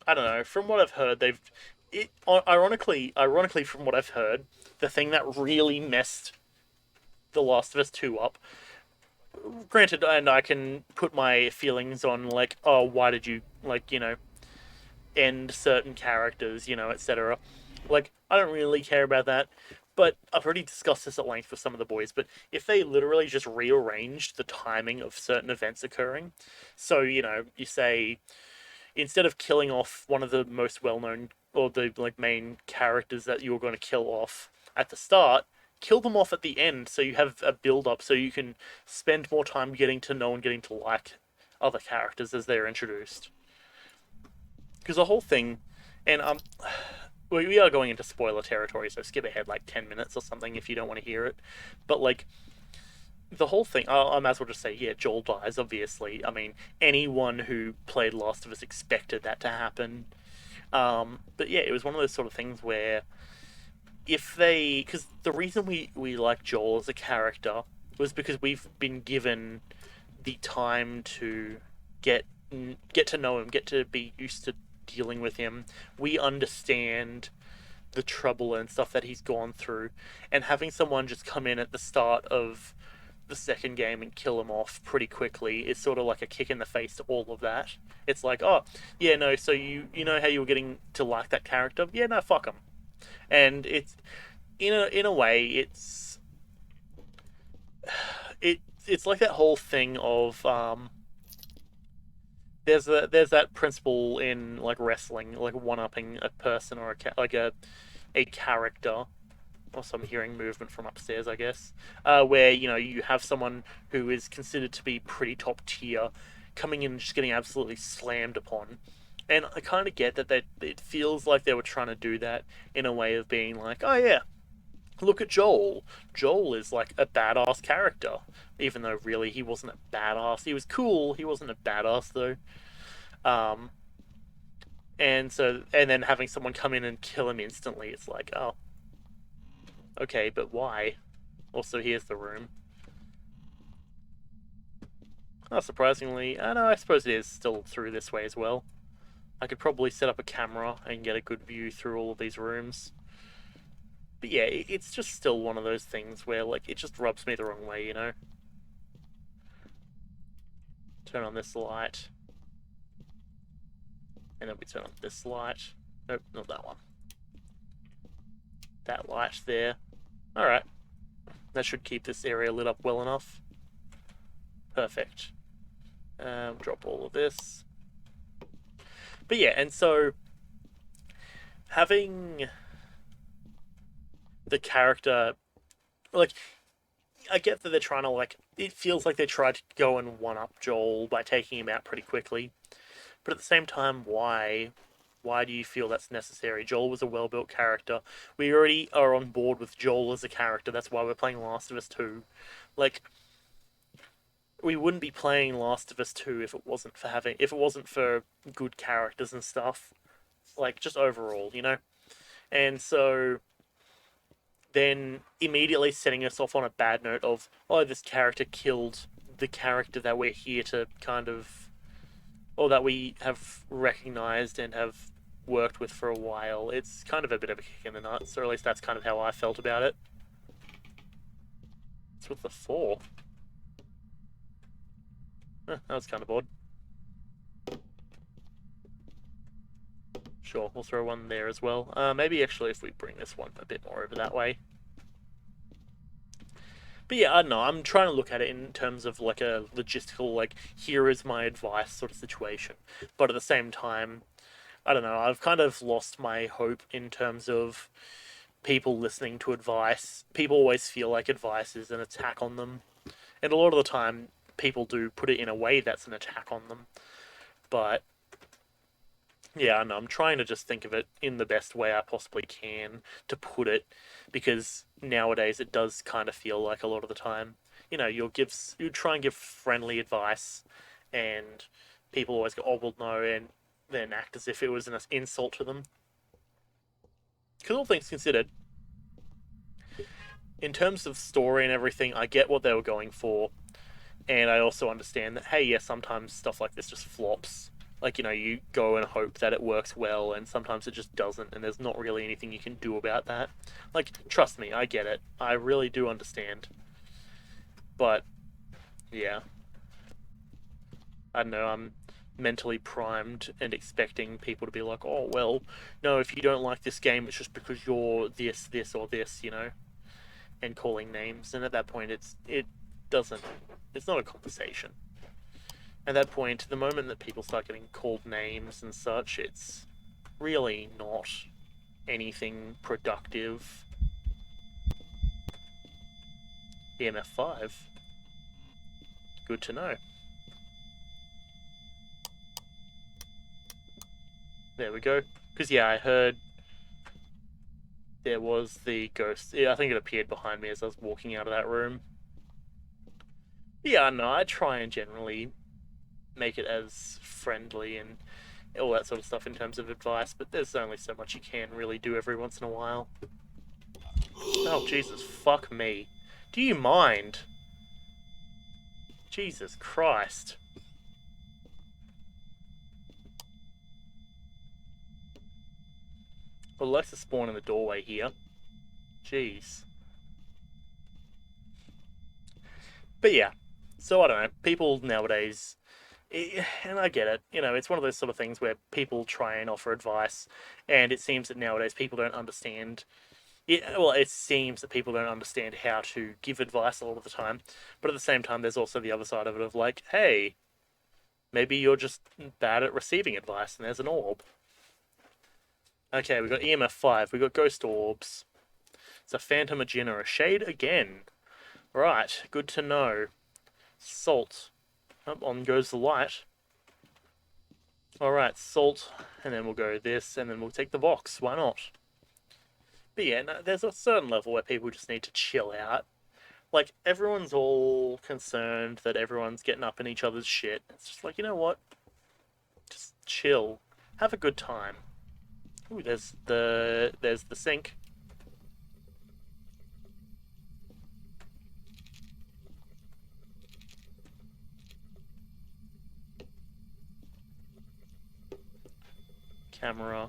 I don't know. From what I've heard, ironically, from what I've heard, the thing that really messed The Last of Us 2 up, granted, and I can put my feelings on, like, oh, why did you, like, end certain characters, etc. Like, I don't really care about that, but I've already discussed this at length with some of the boys. But if they literally just rearranged the timing of certain events occurring, so, you say, instead of killing off one of the most well-known or the like main characters that you're going to kill off at the start, kill them off at the end so you have a build-up so you can spend more time getting to know and getting to like other characters as they're introduced. Because the whole thing, and we are going into spoiler territory, so skip ahead like 10 minutes or something if you don't want to hear it. But like, the whole thing, I might as well just say, yeah, Joel dies, obviously. I mean, anyone who played Last of Us expected that to happen. But yeah, it was one of those sort of things where because the reason we like Joel as a character was because we've been given the time to get get to know him, get to be used to dealing with him. We understand the trouble and stuff that he's gone through, and having someone just come in at the start of the second game and kill him off pretty quickly is sort of like a kick in the face to all of that. It's like, oh, yeah, no, so you know how you were getting to like that character? Yeah, no, fuck him. And it's in a way, it's like that whole thing of there's that principle in like wrestling, like one upping a person or a character. Also, I'm hearing movement from upstairs, I guess, where you have someone who is considered to be pretty top tier coming in and just getting absolutely slammed upon. And I kind of get that it feels like they were trying to do that in a way of being like, oh yeah, look at Joel. Joel is like a badass character, even though really he wasn't a badass. He was cool. He wasn't a badass though. Um, and then having someone come in and kill him instantly, it's like, oh, okay, but why? Also, here's the room. Oh, surprisingly, I know, I suppose it is still through this way as well. I could probably set up a camera and get a good view through all of these rooms. But yeah, it's just still one of those things where, like, it just rubs me the wrong way. Turn on this light. And then we turn on this light. Nope, not that one. That light there. Alright. That should keep this area lit up well enough. Perfect. Drop all of this. But yeah, and so having the character, like, I get that they're trying to, like, it feels like they tried to go and one up Joel by taking him out pretty quickly. But at the same time, why? Why do you feel that's necessary? Joel was a well-built character. We already are on board with Joel as a character. That's why we're playing Last of Us 2. Like, we wouldn't be playing Last of Us 2 if it wasn't for good characters and stuff. Like, just overall. And so then immediately setting us off on a bad note of, oh, this character killed the character that we're here to kind of, or that we have recognized and have worked with for a while. It's kind of a bit of a kick in the nuts, or at least that's kind of how I felt about it. It's with the 4. That was kind of odd. Sure, we'll throw one there as well. Maybe actually if we bring this one a bit more over that way. But yeah, I don't know. I'm trying to look at it in terms of like a logistical, like, here is my advice sort of situation. But at the same time, I don't know. I've kind of lost my hope in terms of people listening to advice. People always feel like advice is an attack on them. And a lot of the time, people do put it in a way that's an attack on them. But Yeah, and I'm trying to just think of it in the best way I possibly can to put it, because nowadays it does kind of feel like a lot of the time, you try and give friendly advice, and people always go, "Oh, well, no," and then act as if it was an insult to them. Because all things considered, in terms of story and everything, I get what they were going for, and I also understand that, hey, yeah, sometimes stuff like this just flops. Like, you go and hope that it works well, and sometimes it just doesn't, and there's not really anything you can do about that. Like, trust me, I get it. I really do understand. But, yeah, I don't know, I'm mentally primed and expecting people to be like, oh, well, no, if you don't like this game, it's just because you're this, or this, and calling names. And at that point, it's not a conversation. At that point, the moment that people start getting called names and such, it's really not anything productive. EMF5. Good to know. There we go. Because, yeah, I heard there was the ghost. Yeah, I think it appeared behind me as I was walking out of that room. Yeah, no, I try and generally make it as friendly and all that sort of stuff in terms of advice, but there's only so much you can really do every once in a while. Oh, Jesus, fuck me. Do you mind? Jesus Christ. Well, Alexa spawn in the doorway here. Jeez. But yeah, so I don't know. People nowadays, and I get it, it's one of those sort of things where people try and offer advice, and it seems that nowadays people don't understand. Well, it seems that people don't understand how to give advice a lot of the time, but at the same time, there's also the other side of it of like, hey, maybe you're just bad at receiving advice, and there's an orb. Okay, we got EMF5, we got ghost orbs. It's a phantom, a djinn, or a shade again. Right, good to know. Salt. Oh, on goes the light. Alright, salt, and then we'll go this, and then we'll take the box. Why not? But yeah, no, there's a certain level where people just need to chill out. Like, everyone's all concerned that everyone's getting up in each other's shit. It's just like, you know what? Just chill. Have a good time. Ooh, there's the sink. Camera.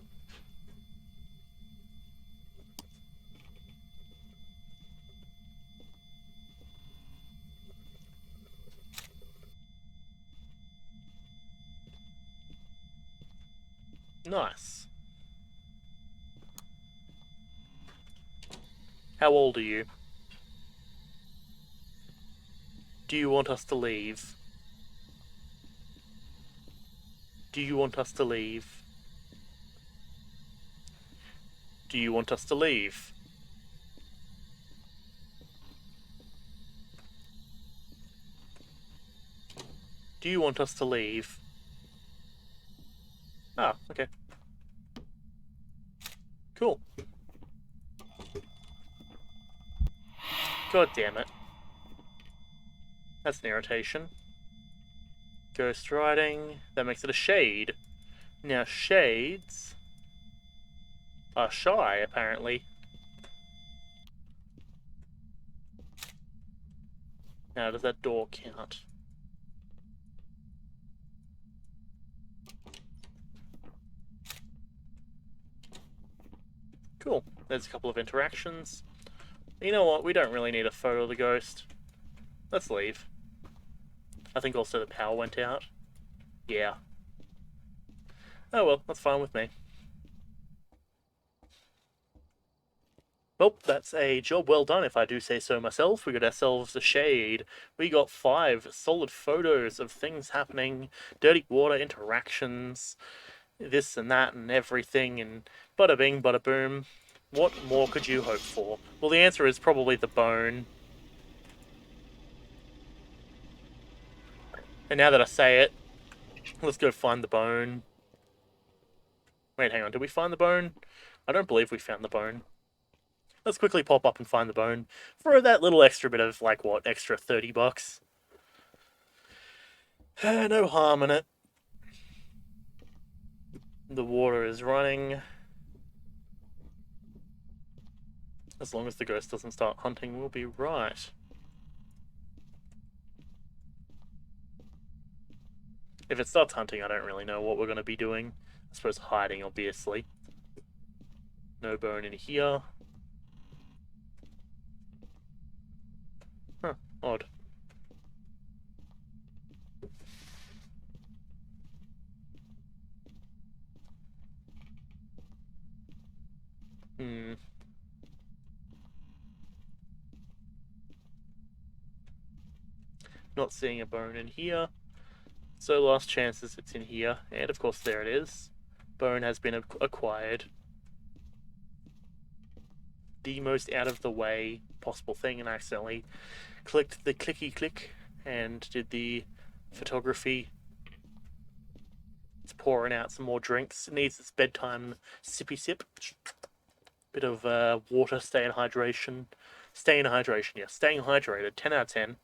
Nice. How old are you? Do you want us to leave? Do you want us to leave? Do you want us to leave? Do you want us to leave? Ah, okay. Cool. God damn it. That's an irritation. Ghost riding. That makes it a shade. Now, shades are shy, apparently. Now, does that door count? Cool. There's a couple of interactions. You know what? We don't really need a photo of the ghost. Let's leave. I think also the power went out. Yeah. Oh well, that's fine with me. Well, that's a job well done, if I do say so myself. We got ourselves a shade. We got 5 solid photos of things happening, dirty water interactions, this and that and everything, and bada bing, bada boom. What more could you hope for? Well, the answer is probably the bone. And now that I say it, let's go find the bone. Wait, hang on. Did we find the bone? I don't believe we found the bone. Let's quickly pop up and find the bone for that little extra bit of, like, what, extra $30? No harm in it. The water is running. As long as the ghost doesn't start hunting, we'll be right. If it starts hunting, I don't really know what we're going to be doing. I suppose hiding, obviously. No bone in here. Huh, odd. Hmm. Not seeing a bone in here. So last chances it's in here. And of course there it is. Bone has been acquired. The most out of the way possible thing, and I accidentally clicked the clicky click and did the photography. It's pouring out some more drinks. It needs its bedtime sippy sip. Bit of water, staying hydration. Staying hydration, yeah. Staying hydrated. 10 out of 10.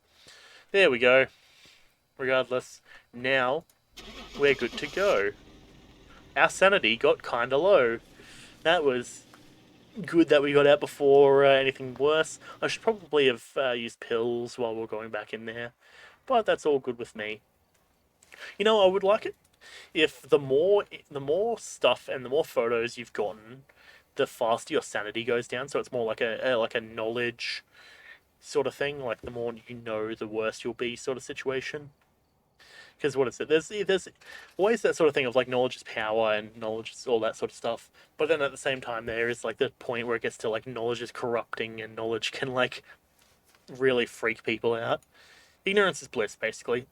There we go. Regardless, now we're good to go. Our sanity got kinda low. That was good that we got out before anything worse. I should probably have used pills while we're going back in there. But that's all good with me. You know, I would like it if the more stuff and the more photos you've gotten, the faster your sanity goes down. So it's more like a knowledge sort of thing. Like the more you know, the worse you'll be sort of situation. Because what is it? There's always that sort of thing of like knowledge is power and knowledge is all that sort of stuff. But then at the same time, there is like the point where it gets to like knowledge is corrupting and knowledge can like really freak people out. Ignorance is bliss, basically.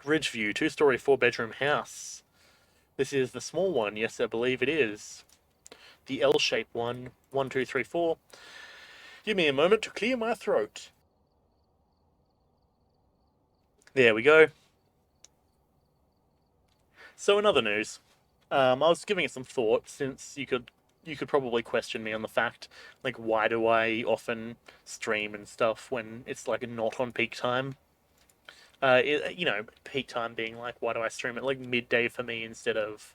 Ridgeview, 2-story, 4-bedroom house. This is the small one. Yes, I believe it is. The L-shaped one. 1, 2, 3, 4. Give me a moment to clear my throat. There we go. So in other news, I was giving it some thought since you could probably question me on the fact like why do I often stream and stuff when it's like not on peak time. Peak time being like why do I stream at like midday for me instead of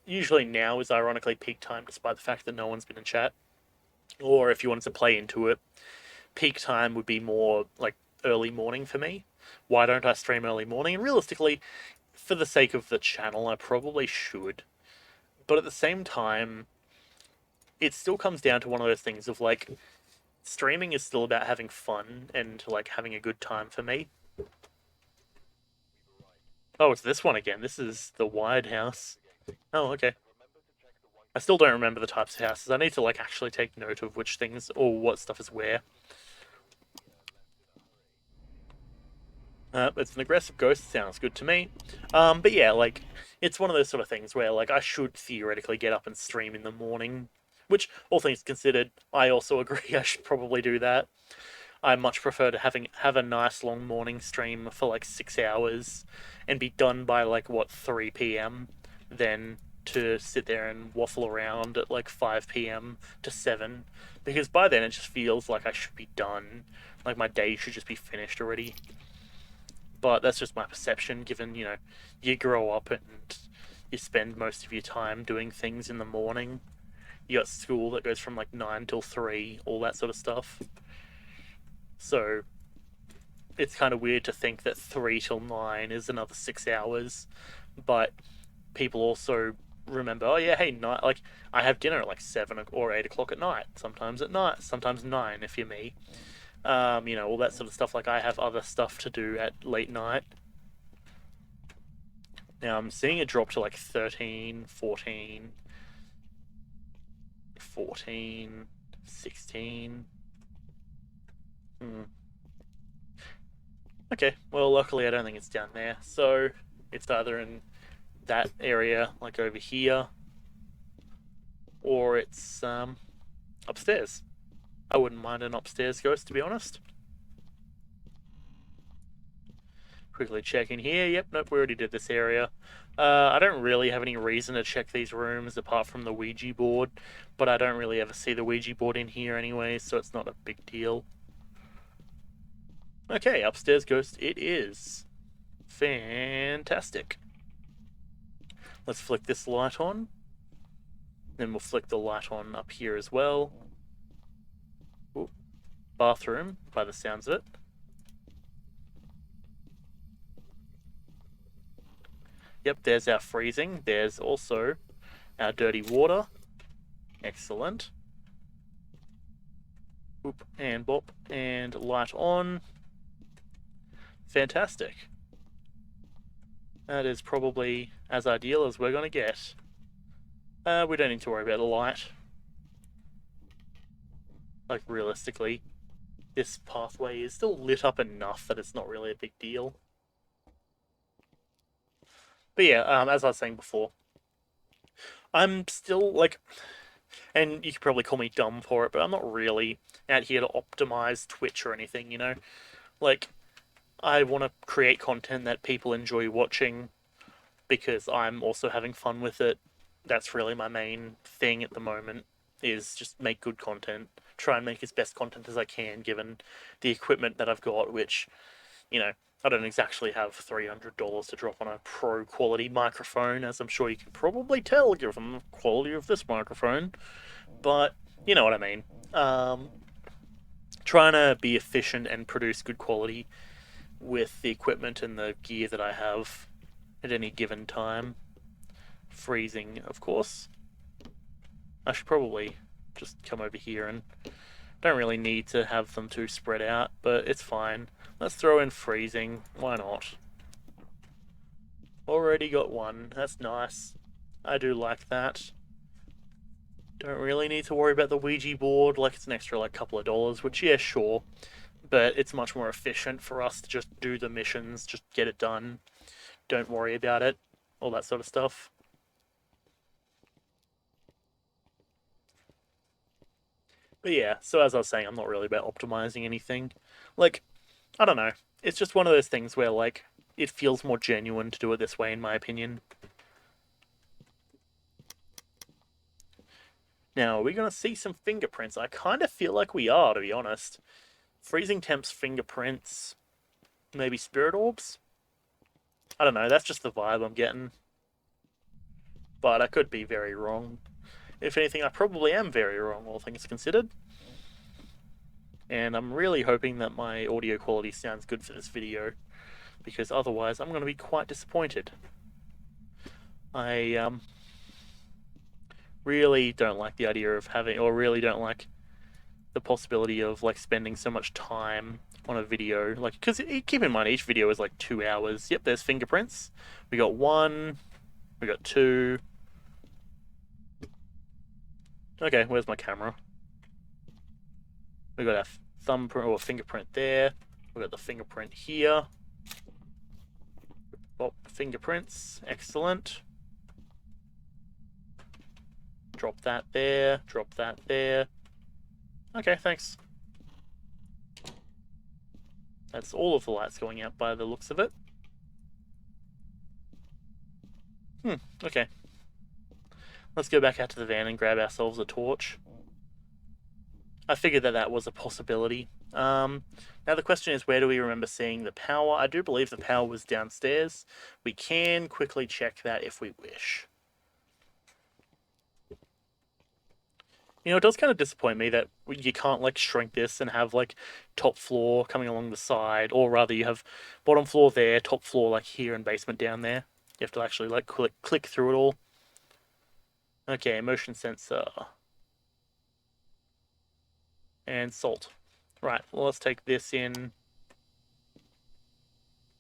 usually now is ironically peak time despite the fact that no one's been in chat. Or if you wanted to play into it, peak time would be more like early morning for me. Why don't I stream early morning? And realistically, for the sake of the channel, I probably should. But at the same time, it still comes down to one of those things of like, streaming is still about having fun and like having a good time for me. Oh, it's this one again. This is the wide house. Oh, okay. I still don't remember the types of houses. I need to like actually take note of which things or what stuff is where. It's an aggressive ghost. Sounds good to me. But yeah, like it's one of those sort of things where like I should theoretically get up and stream in the morning. Which, all things considered, I also agree I should probably do that. I much prefer to have a nice long morning stream for like 6 hours and be done by like what 3 p.m. than to sit there and waffle around at like 5 p.m. to 7 because by then it just feels like I should be done. Like my day should just be finished already. But that's just my perception given, you grow up and you spend most of your time doing things in the morning. You got school that goes from like 9 till 3, all that sort of stuff. So it's kind of weird to think that 3 till 9 is another 6 hours. But people also remember, oh yeah, hey, night, like I have dinner at like 7 or 8 o'clock at night. Sometimes at night, sometimes 9 if you're me. All that sort of stuff. Like I have other stuff to do at late night. Now I'm seeing it drop to like 13, 14, 14, 16. Okay, well, luckily I don't think it's down there. So it's either in that area, like over here, or it's upstairs. I wouldn't mind an upstairs ghost, to be honest. Quickly check in here. Yep, nope, we already did this area. I don't really have any reason to check these rooms apart from the Ouija board, but I don't really ever see the Ouija board in here anyway, so it's not a big deal. Okay, upstairs ghost it is. Fantastic. Let's flick this light on. Then we'll flick the light on up here as well. Ooh, bathroom, by the sounds of it. Yep, there's our freezing. There's also our dirty water. Excellent. Oop, and bop, and light on. Fantastic. That is probably as ideal as we're going to get. We don't need to worry about the light. Like, realistically, this pathway is still lit up enough that it's not really a big deal. But yeah, as I was saying before, I'm still, like, and you could probably call me dumb for it, but I'm not really out here to optimize Twitch or anything, you know? Like, I want to create content that people enjoy watching because I'm also having fun with it. That's really my main thing at the moment, is just make good content. Try and make as best content as I can given the equipment that I've got, which, you know, I don't exactly have $300 to drop on a pro quality microphone, as I'm sure you can probably tell given the quality of this microphone. But you know what I mean. Trying to be efficient and produce good quality with the equipment and the gear that I have at any given time. Freezing, of course. I should probably just come over here and don't really need to have them too spread out, but it's fine. Let's throw in freezing. Why not? Already got one. That's nice. I do like that. Don't really need to worry about the Ouija board. Like, it's an extra, like, couple of dollars, which, yeah, sure. But it's much more efficient for us to just do the missions, just get it done. Don't worry about it. All that sort of stuff. But yeah, so as I was saying, I'm not really about optimizing anything. Like, I don't know. It's just one of those things where, like, it feels more genuine to do it this way, in my opinion. Now, are we going to see some fingerprints? I kind of feel like we are, to be honest. Freezing temps, fingerprints, maybe spirit orbs? I don't know, that's just the vibe I'm getting. But I could be very wrong. If anything, I probably am very wrong, all things considered. And I'm really hoping that my audio quality sounds good for this video, because otherwise I'm going to be quite disappointed. I really don't like the idea of having, or really don't like the possibility of, like, spending so much time on a video. Like, because keep in mind, each video is like 2 hours. Yep, there's fingerprints. We got one, we got two. Okay, where's my camera? We got our thumbprint or fingerprint there. We got the fingerprint here. Oh, fingerprints, excellent. Drop that there, drop that there. Okay, thanks. That's all of the lights going out by the looks of it. Okay. Let's go back out to the van and grab ourselves a torch. I figured that that was a possibility. Now the question is, where do we remember seeing the power? I do believe the power was downstairs. We can quickly check that if we wish. You know, it does kind of disappoint me that you can't, like, shrink this and have, like, top floor coming along the side, or rather you have bottom floor there, top floor, like, here, and basement down there. You have to actually, like, click through it all. Okay, motion sensor. And salt. Right, well, let's take this in.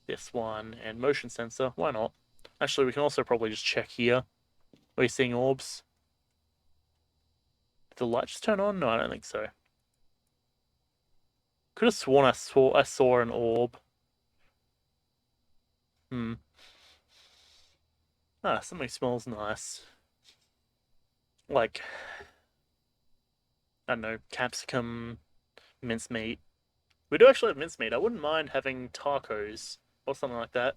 This one, and motion sensor. Why not? Actually, we can also probably just check here. Are we seeing orbs? Did the light just turn on? No, I don't think so. Could have sworn I saw an orb. Ah, something smells nice. Like, I don't know, capsicum, mincemeat. We do actually have mincemeat. I wouldn't mind having tacos or something like that.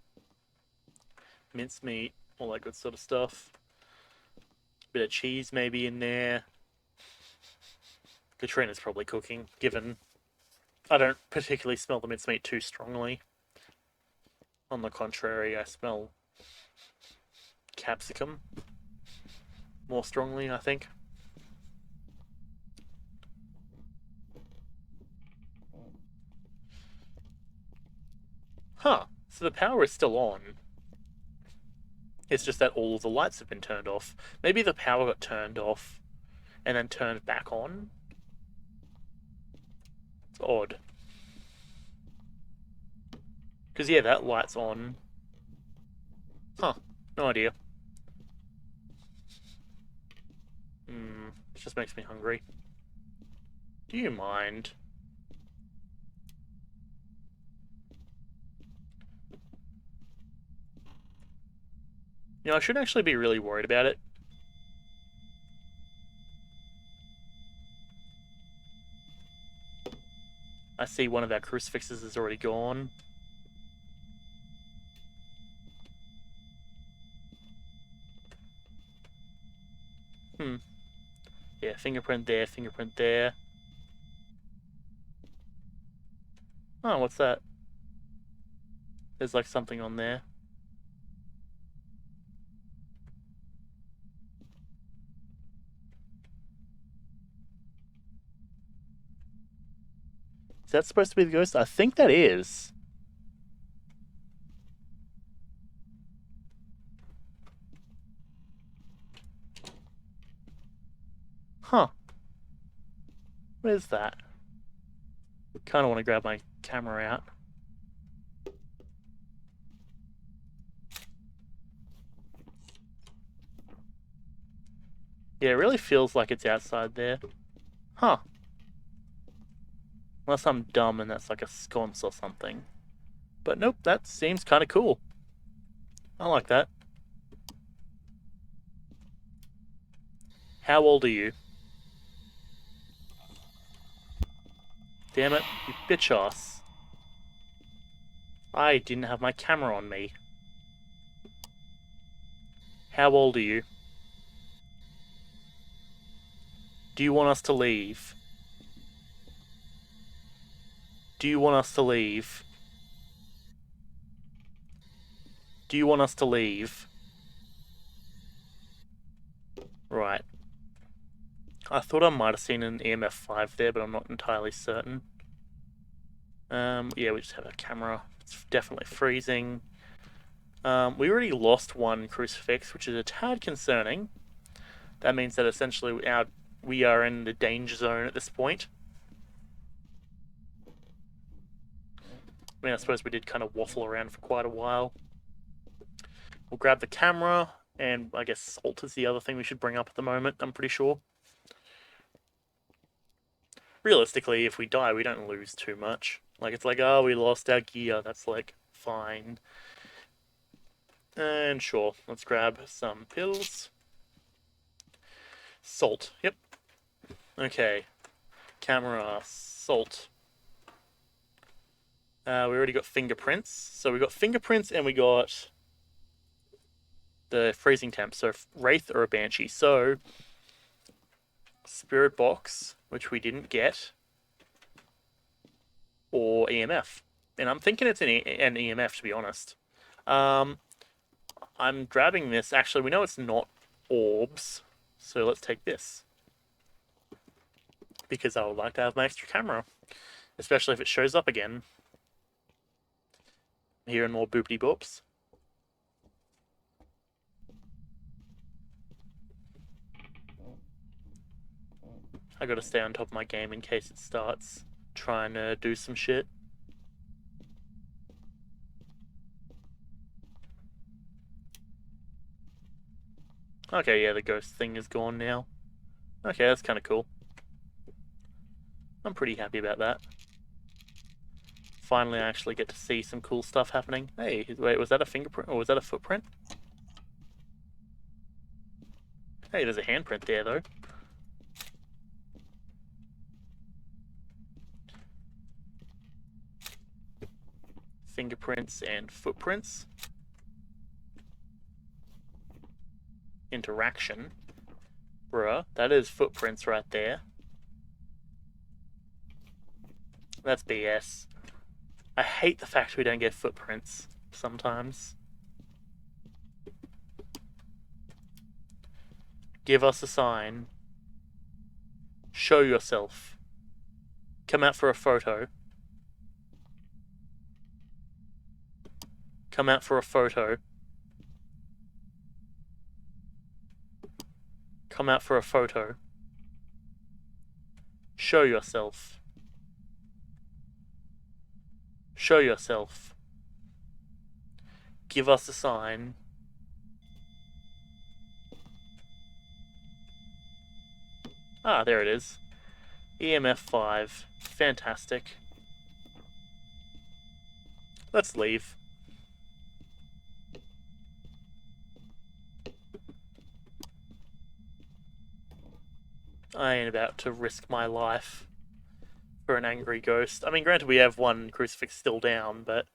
Mincemeat. all that good sort of stuff. Bit of cheese maybe in there. Katrina's probably cooking, given I don't particularly smell the mincemeat too strongly. On the contrary, I smell capsicum more strongly, I think. Huh, so the power is still on. It's just that all of the lights have been turned off. Maybe the power got turned off and then turned back on? It's odd. Because, yeah, that light's on. Huh, no idea. It just makes me hungry. Do you mind? You know, I shouldn't actually be really worried about it. I see one of our crucifixes is already gone. Yeah, fingerprint there, fingerprint there. Oh, what's that? There's like something on there. Is that supposed to be the ghost? I think that is. Huh. What is that? Kind of want to grab my camera out. Yeah, it really feels like it's outside there. Huh. Unless I'm dumb and that's like a sconce or something. But nope, that seems kind of cool. I like that. How old are you? Damn it, you bitch ass. I didn't have my camera on me. How old are you? Do you want us to leave? Do you want us to leave? Do you want us to leave? Right. I thought I might have seen an EMF 5 there, but I'm not entirely certain. Yeah, we just have a camera. It's definitely freezing. We already lost one crucifix, which is a tad concerning. That means that essentially we are in the danger zone at this point. I mean, I suppose we did kind of waffle around for quite a while. We'll grab the camera, and I guess salt is the other thing we should bring up at the moment, I'm pretty sure. Realistically, if we die, we don't lose too much. Like, it's like, oh, we lost our gear. That's, like, fine. And sure, let's grab some pills. Salt, yep. Okay. Camera, salt. We already got fingerprints. So we got fingerprints and we got the freezing temp. So Wraith or a Banshee. So Spirit Box, which we didn't get, or EMF. And I'm thinking it's an EMF, to be honest. I'm grabbing this. Actually, we know it's not orbs. So let's take this. Because I would like to have my extra camera. Especially if it shows up again. Hearing more boopity boops. I gotta stay on top of my game in case it starts trying to do some shit. Okay, yeah, the ghost thing is gone now. Okay, that's kind of cool. I'm pretty happy about that. Finally, I actually get to see some cool stuff happening. Hey, wait, was that a fingerprint or was that a footprint? Hey, there's a handprint there, though. Fingerprints and footprints. interaction. Bruh, that is footprints right there. That's BS. I hate the fact we don't get footprints sometimes. Give us a sign. Show yourself. Come out for a photo. Come out for a photo. Come out for a photo. Show yourself. Show yourself. Give us a sign. Ah, there it is. EMF 5. Fantastic. Let's leave. I ain't about to risk my life for an angry ghost. I mean, granted, we have one crucifix still down, but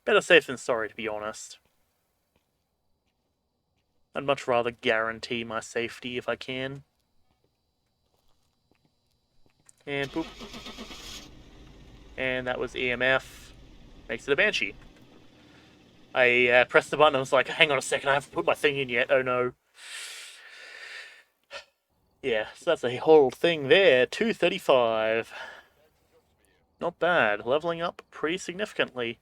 better safe than sorry, to be honest. I'd much rather guarantee my safety if I can. And boop. And that was EMF. Makes it a Banshee. I pressed the button and was like, hang on a second, I haven't put my thing in yet. Oh no. Yeah, so that's a whole thing there. 235. Not bad. Leveling up pretty significantly.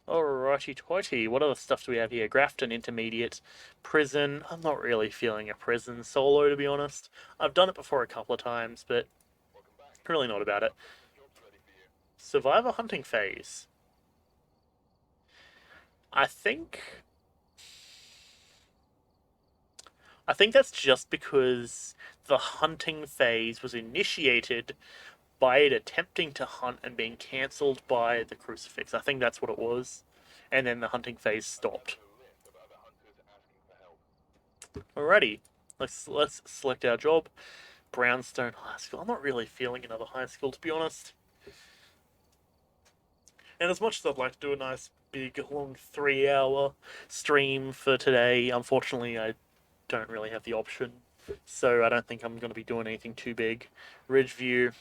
Alrighty toity. What other stuff do we have here? Grafton Intermediate. Prison. I'm not really feeling a prison solo, to be honest. I've done it before a couple of times, but really not about it. Survivor hunting phase. I think that's just because the hunting phase was initiated by it attempting to hunt and being cancelled by the crucifix. I think that's what it was. And then the hunting phase stopped. Alrighty. Let's select our job. Brownstone High School. I'm not really feeling another high school, to be honest. And as much as I'd like to do a nice big long 3-hour stream for today, unfortunately I don't really have the option. So I don't think I'm going to be doing anything too big. Ridgeview.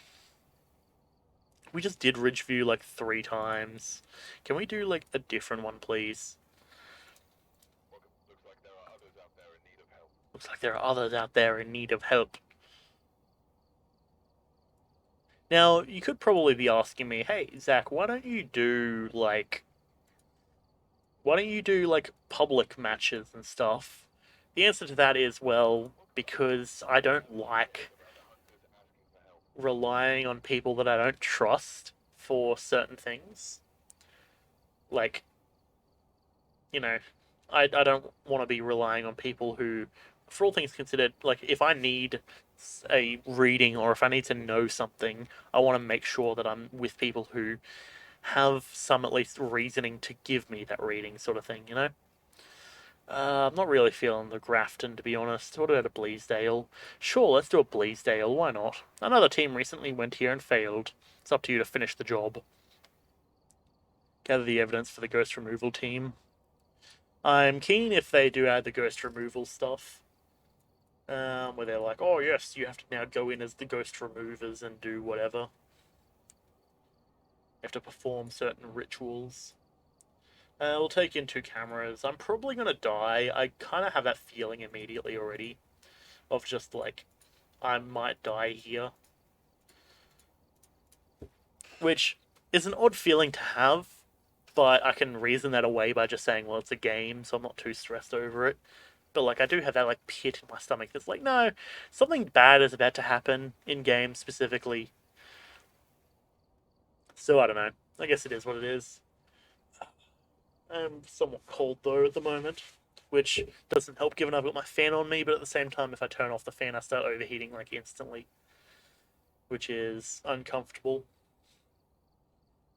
We just did Ridgeview like 3 times. Can we do like a different one, please? Looks like there are others out there in need of help. Now, you could probably be asking me, hey, Zach, why don't you do public matches and stuff? The answer to that is, well, because I don't like relying on people that I don't trust for certain things. Like, you know, I don't want to be relying on people who, for all things considered, like, if I need a reading or if I need to know something, I want to make sure that I'm with people who have some at least reasoning to give me that reading, sort of thing, you know? I'm not really feeling the Grafton, to be honest. What about a Bleasdale? Sure, let's do a Bleasdale, why not? Another team recently went here and failed. It's up to you to finish the job. Gather the evidence for the ghost removal team. I'm keen if they do add the ghost removal stuff. Where they're like, oh yes, you have to now go in as the ghost removers and do whatever. You have to perform certain rituals. We'll take in 2 cameras. I'm probably going to die. I kind of have that feeling immediately already. Of just like, I might die here. Which is an odd feeling to have, but I can reason that away by just saying, well, it's a game, so I'm not too stressed over it. But like, I do have that like pit in my stomach that's like, no, something bad is about to happen in game specifically. So I don't know. I guess it is what it is. I'm somewhat cold though at the moment, which doesn't help given I've got my fan on me, but at the same time, if I turn off the fan, I start overheating like instantly, which is uncomfortable.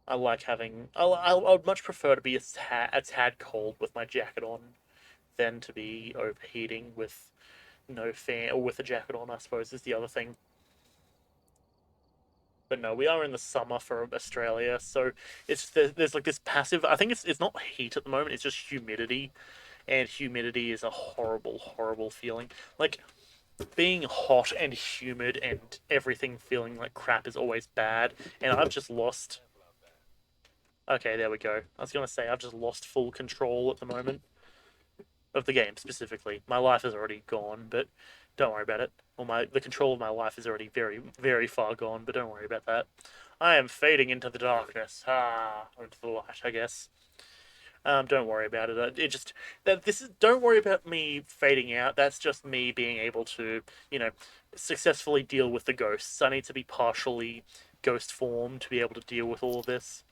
I like having. I would much prefer to be a tad cold with my jacket on than to be overheating with no fan, or with a jacket on, I suppose, is the other thing. But no, we are in the summer for Australia, so there's like this passive. I think it's not heat at the moment. It's just humidity, and humidity is a horrible, horrible feeling. Like being hot and humid and everything feeling like crap is always bad. And I've just lost. Okay, there we go. I was gonna say I've just lost full control at the moment of the game specifically. My life is already gone, but don't worry about it. Well, the control of my life is already very, very far gone, but don't worry about that. I am fading into the darkness. Or into the light, I guess. Don't worry about it. It just that this is. Don't worry about me fading out. That's just me being able to, you know, successfully deal with the ghosts. I need to be partially ghost form to be able to deal with all of this.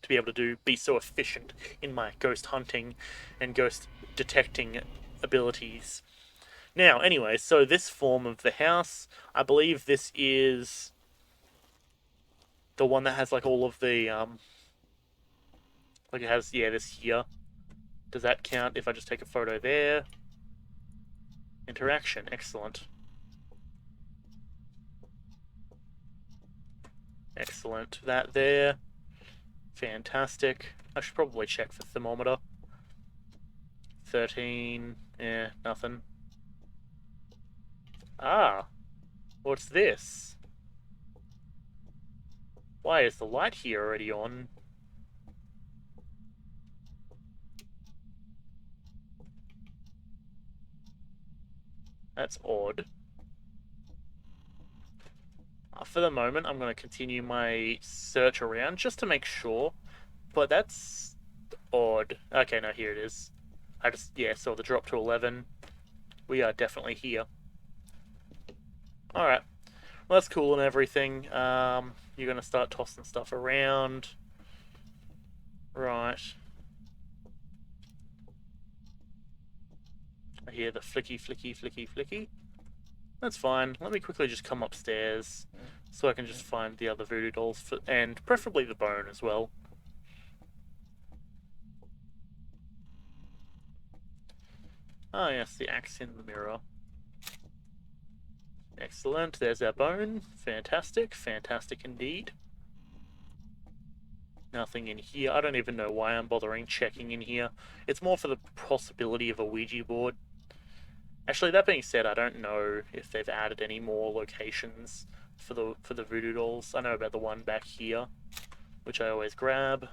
To be able to be so efficient in my ghost hunting and ghost detecting abilities. Now, anyway, so this form of the house, I believe this is the one that has like all of the like it has, yeah, this here. Does that count if I just take a photo there? Interaction, excellent. Excellent. That there. Fantastic. I should probably check for thermometer. 13. Yeah, nothing. Ah, what's this? Why is the light here already on? That's odd. For the moment, I'm going to continue my search around just to make sure. But that's odd. Okay, no, here it is. I just, yeah, saw the drop to 11. We are definitely here. Alright. Well, that's cool and everything. You're going to start tossing stuff around. Right. I hear the flicky, flicky, flicky, flicky. That's fine. Let me quickly just come upstairs so I can just find the other voodoo dolls, and preferably the bone as well. Ah, yes, the axe in the mirror. Excellent. There's our bone. Fantastic. Fantastic indeed. Nothing in here. I don't even know why I'm bothering checking in here. It's more for the possibility of a Ouija board. Actually, that being said, I don't know if they've added any more locations for the voodoo dolls. I know about the one back here, which I always grab.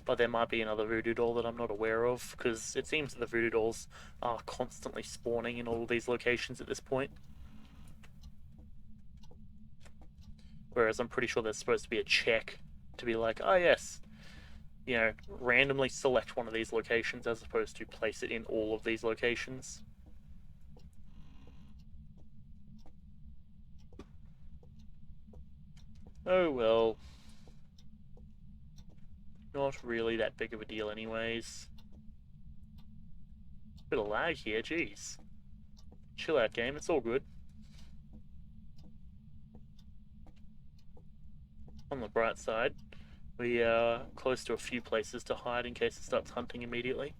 But there might be another voodoo doll that I'm not aware of, because it seems that the voodoo dolls are constantly spawning in all of these locations at this point. Whereas I'm pretty sure there's supposed to be a check to be like, oh yes, you know, randomly select one of these locations as opposed to place it in all of these locations. Oh well. Not really that big of a deal anyways. Bit of lag here, jeez. Chill out, game, it's all good. On the bright side, we are close to a few places to hide in case it starts hunting immediately.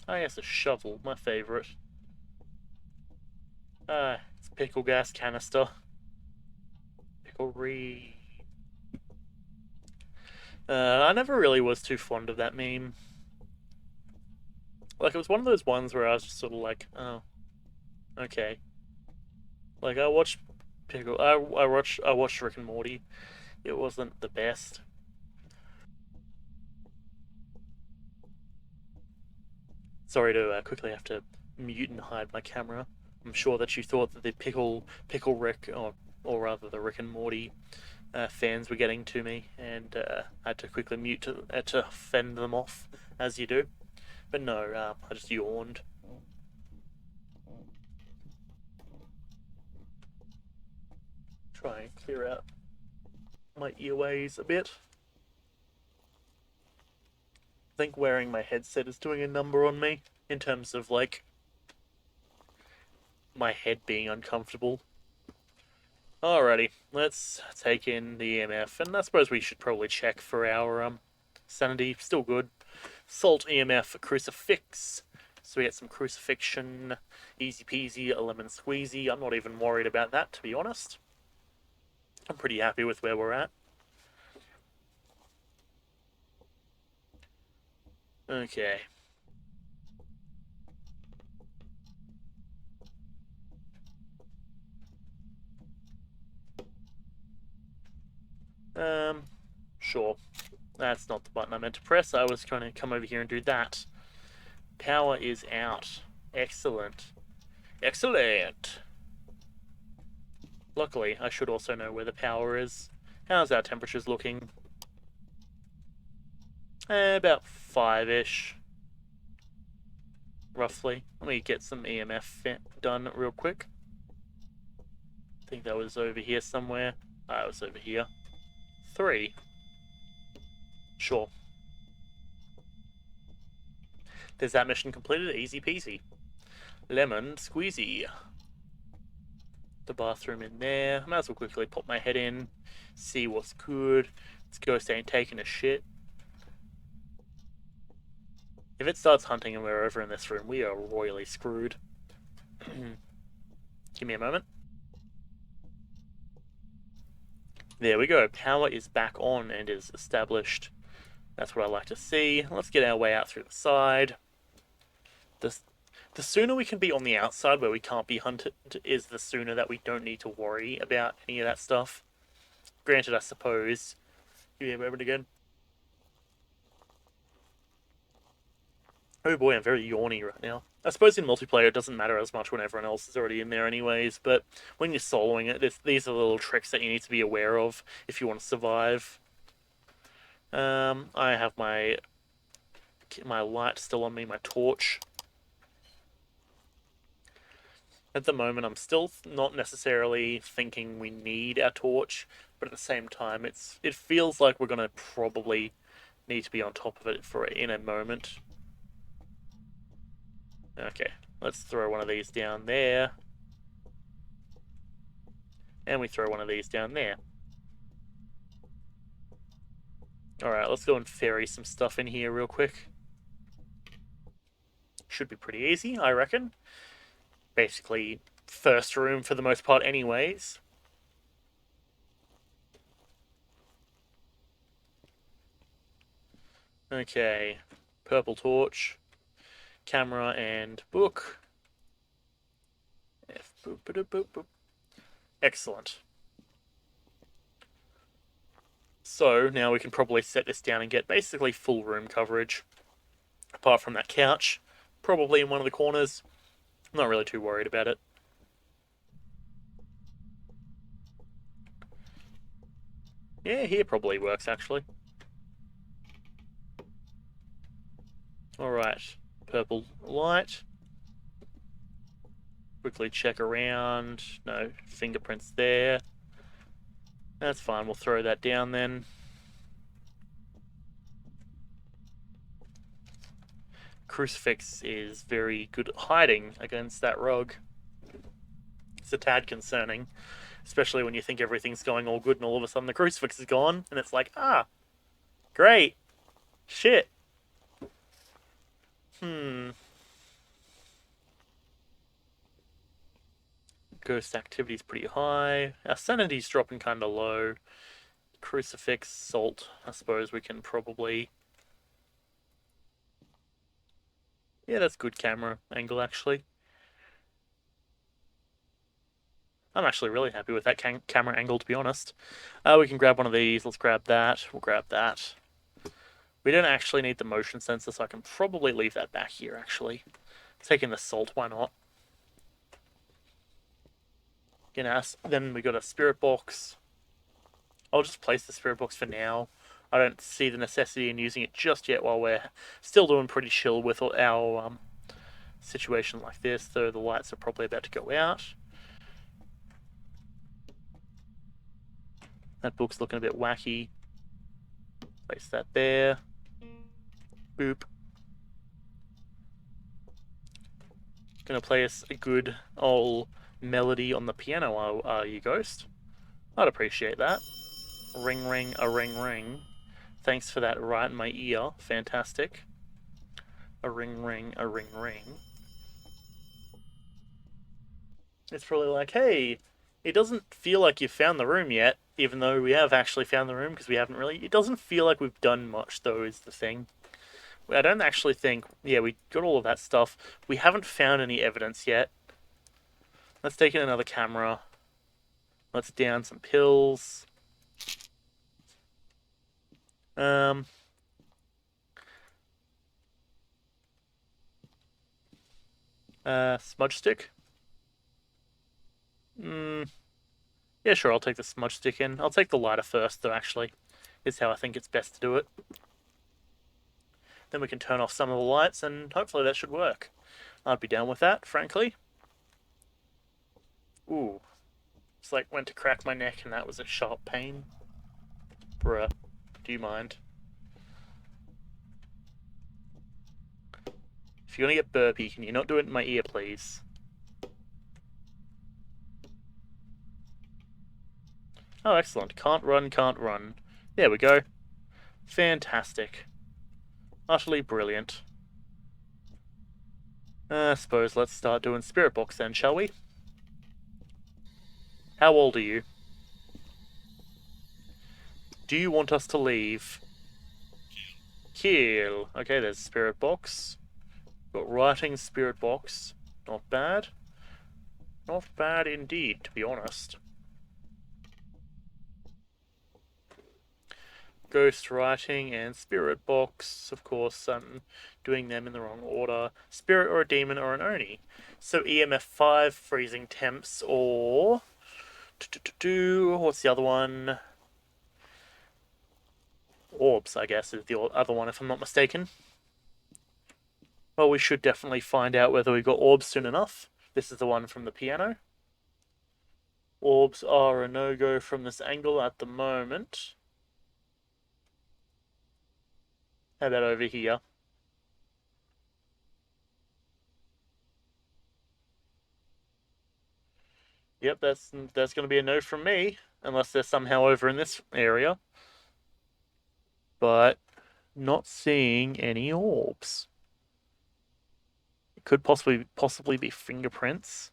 Ah yes, a shovel, my favourite. Ah, it's pickle gas canister. Picklery. I never really was too fond of that meme. Like, it was one of those ones where I was just sort of like, oh, okay. Like, I watched Pickle. I watched Rick and Morty. It wasn't the best. Sorry to quickly have to mute and hide my camera. I'm sure that you thought that the pickle Rick, or rather the Rick and Morty fans were getting to me, and I had to quickly mute to fend them off, as you do. But no, I just yawned. Try and clear out my earways a bit. I think wearing my headset is doing a number on me in terms of like my head being uncomfortable. Alrighty, let's take in the EMF, and I suppose we should probably check for our sanity. Still good. Salt EMF crucifix. So we get some crucifixion, easy peasy, a lemon squeezy. I'm not even worried about that, to be honest. I'm pretty happy with where we're at. Okay. Sure. That's not the button I meant to press. I was trying to come over here and do that. Power is out. Excellent. Excellent! Luckily, I should also know where the power is. How's our temperatures looking? About 5-ish. Roughly. Let me get some EMF done real quick. I think that was over here somewhere. It was over here. 3. Sure. There's that mission completed. Easy peasy. Lemon squeezy. The bathroom in there. I might as well quickly pop my head in. See what's good. This ghost ain't taking a shit. If it starts hunting and we're over in this room, we are royally screwed. Give me a moment. There we go. Power is back on and is established. That's what I like to see. Let's get our way out through the side. The sooner we can be on the outside where we can't be hunted is the sooner that we don't need to worry about any of that stuff. Granted, I suppose. Give me a moment again. Oh boy, I'm very yawny right now. I suppose in multiplayer it doesn't matter as much when everyone else is already in there anyways, but when you're soloing it, these are the little tricks that you need to be aware of if you want to survive. I have my light still on me, my torch. At the moment, I'm still not necessarily thinking we need our torch, but at the same time, it feels like we're going to probably need to be on top of it in a moment. Okay, let's throw one of these down there. And we throw one of these down there. Alright, let's go and ferry some stuff in here real quick. Should be pretty easy, I reckon. Basically, first room for the most part anyways. Okay, purple torch, camera and book. Excellent. So now we can probably set this down and get basically full room coverage. Apart from that couch, probably in one of the corners. I'm not really too worried about it. Yeah, here probably works actually. Alright, purple light. Quickly check around. No, fingerprints there. That's fine, we'll throw that down then. Crucifix is very good at hiding against that rug. It's a tad concerning, especially when you think everything's going all good and all of a sudden the crucifix is gone, and it's like, great. Shit. Ghost activity's pretty high. Our sanity's dropping kind of low. Crucifix, salt. I suppose we can probably... Yeah, that's good camera angle, actually. I'm actually really happy with that camera angle, to be honest. We can grab one of these. Let's grab that. We'll grab that. We don't actually need the motion sensor, so I can probably leave that back here, actually. Taking the salt, why not? Then we got a spirit box. I'll just place the spirit box for now. I don't see the necessity in using it just yet while we're still doing pretty chill with our situation like this, though the lights are probably about to go out. That book's looking a bit wacky. Place that there. Boop. Gonna play us a good old melody on the piano, are you, Ghost? I'd appreciate that. Ring, ring, a ring, ring. Thanks for that right in my ear. Fantastic. A ring ring, a ring ring. It's probably like, hey, it doesn't feel like you've found the room yet, even though we have actually found the room because we haven't really. It doesn't feel like we've done much, though, is the thing. I don't actually think. Yeah, we got all of that stuff. We haven't found any evidence yet. Let's take in another camera. Let's down some pills. Smudge stick. Yeah, sure. I'll take the smudge stick in. I'll take the lighter first, though. Actually, is how I think it's best to do it. Then we can turn off some of the lights, and hopefully that should work. I'd be down with that, frankly. Ooh, it's like went to crack my neck, and that was a sharp pain. Bruh, do you mind? If you're gonna get burpy, can you not do it in my ear, please? Oh, excellent. Can't run, can't run. There we go. Fantastic. Utterly brilliant. I suppose let's start doing spirit box then, shall we? How old are you? Do you want us to leave? Kill. Okay, there's spirit box. Got writing spirit box. Not bad. Not bad indeed, to be honest. Ghost writing and spirit box. Of course, I'm doing them in the wrong order. Spirit or a demon or an Oni. So EMF 5, freezing temps, or... What's the other one? Orbs, I guess, is the other one, if I'm not mistaken. Well, we should definitely find out whether we got orbs soon enough. This is the one from the piano. Orbs are a no-go from this angle at the moment. How about over here? Yep, that's going to be a no from me, unless they're somehow over in this area. But not seeing any orbs. It could possibly be fingerprints.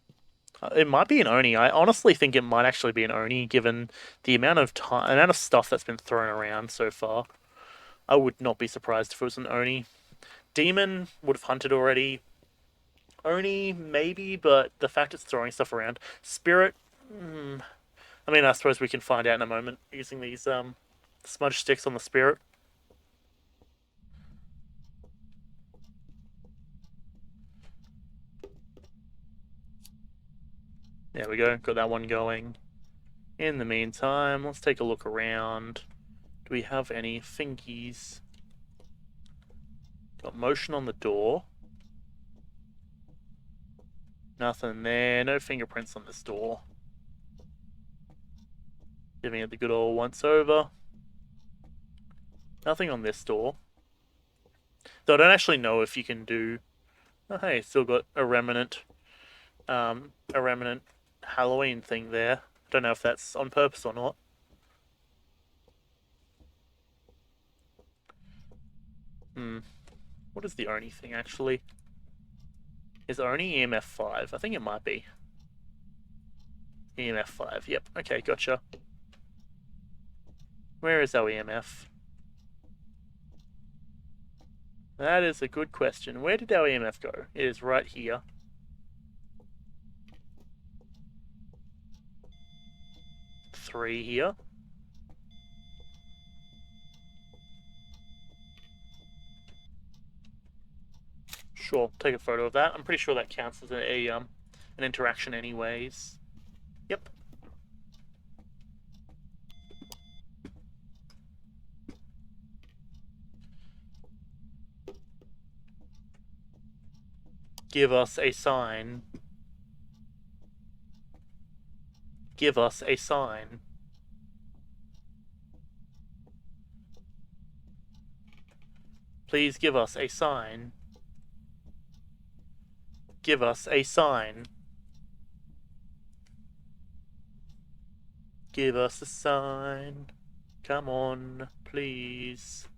It might be an Oni. I honestly think it might actually be an Oni, given the amount of stuff that's been thrown around so far. I would not be surprised if it was an Oni. Demon would have hunted already. Oni, maybe, but the fact it's throwing stuff around. Spirit, I mean, I suppose we can find out in a moment using these smudge sticks on the spirit. There we go, got that one going. In the meantime, let's take a look around. Do we have any fingies? Got motion on the door. Nothing there, no fingerprints on this door. Giving it the good old once over. Nothing on this door. Though I don't actually know if you can do... Oh hey, still got a remnant Halloween thing there. I don't know if that's on purpose or not. What is the Oni thing, actually? Is Oni EMF 5? I think it might be. EMF 5, yep. Okay, gotcha. Where is our EMF? That is a good question. Where did our EMF go? It is right here. Three here. Sure, take a photo of that. I'm pretty sure that counts as an interaction anyways. Yep. Give us a sign. Give us a sign. Please give us a sign. Give us a sign. Give us a sign. Come on, please.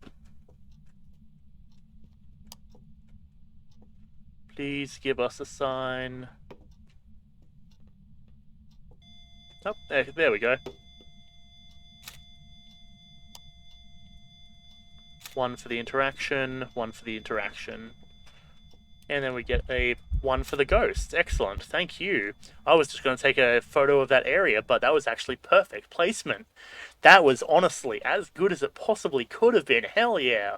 Please give us a sign. Oh, there we go. One for the interaction, one for the interaction. And then we get a one for the ghost. Excellent, thank you. I was just going to take a photo of that area, but that was actually perfect placement. That was honestly as good as it possibly could have been. Hell yeah.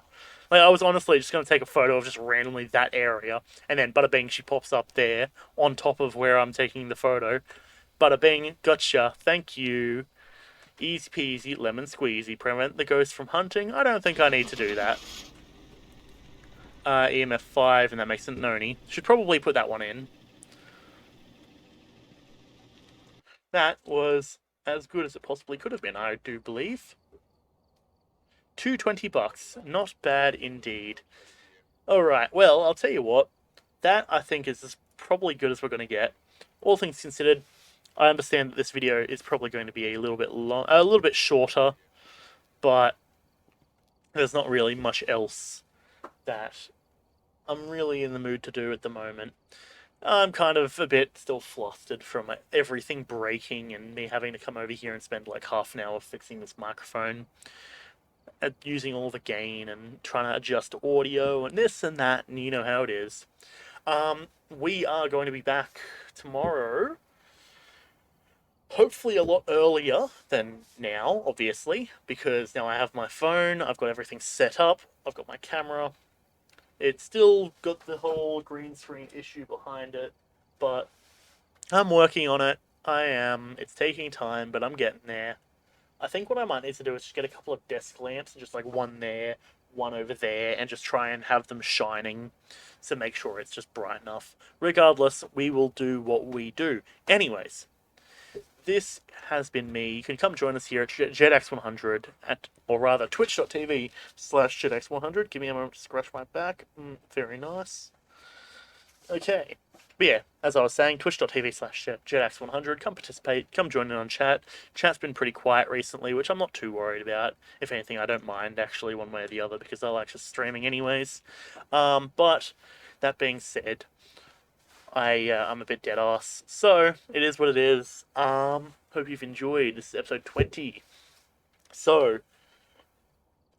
Like, I was honestly just going to take a photo of just randomly that area, and then bada bing, she pops up there on top of where I'm taking the photo. Bada bing, gotcha, thank you. Easy peasy, lemon squeezy. Prevent the ghost from hunting? I don't think I need to do that. EMF 5, and that makes it Noni. Should probably put that one in. That was as good as it possibly could have been, I do believe. $220. Not bad indeed. Alright, well, I'll tell you what. That, I think, is as probably good as we're going to get. All things considered, I understand that this video is probably going to be a little bit shorter, but there's not really much else that I'm really in the mood to do at the moment. I'm kind of a bit still flustered from everything breaking and me having to come over here and spend like half an hour fixing this microphone, using all the gain and trying to adjust audio and this and that, and you know how it is. We are going to be back tomorrow, hopefully a lot earlier than now, obviously, because now I have my phone, I've got everything set up, I've got my camera. It's still got the whole green screen issue behind it, but I'm working on it. I am. It's taking time, but I'm getting there. I think what I might need to do is just get a couple of desk lamps, and just like one there, one over there, and just try and have them shining to make sure it's just bright enough. Regardless, we will do what we do. Anyways, this has been me. You can come join us here at JetX100 or rather, twitch.tv/JetX100. Give me a moment to scratch my back. Very nice. Okay. But yeah, as I was saying, twitch.tv/JetX100. Come participate. Come join in on chat. Chat's been pretty quiet recently, which I'm not too worried about. If anything, I don't mind, actually, one way or the other, because I like just streaming anyways. But that being said, I'm a bit dead ass, so it is what it is. Hope you've enjoyed. This is episode 20. So,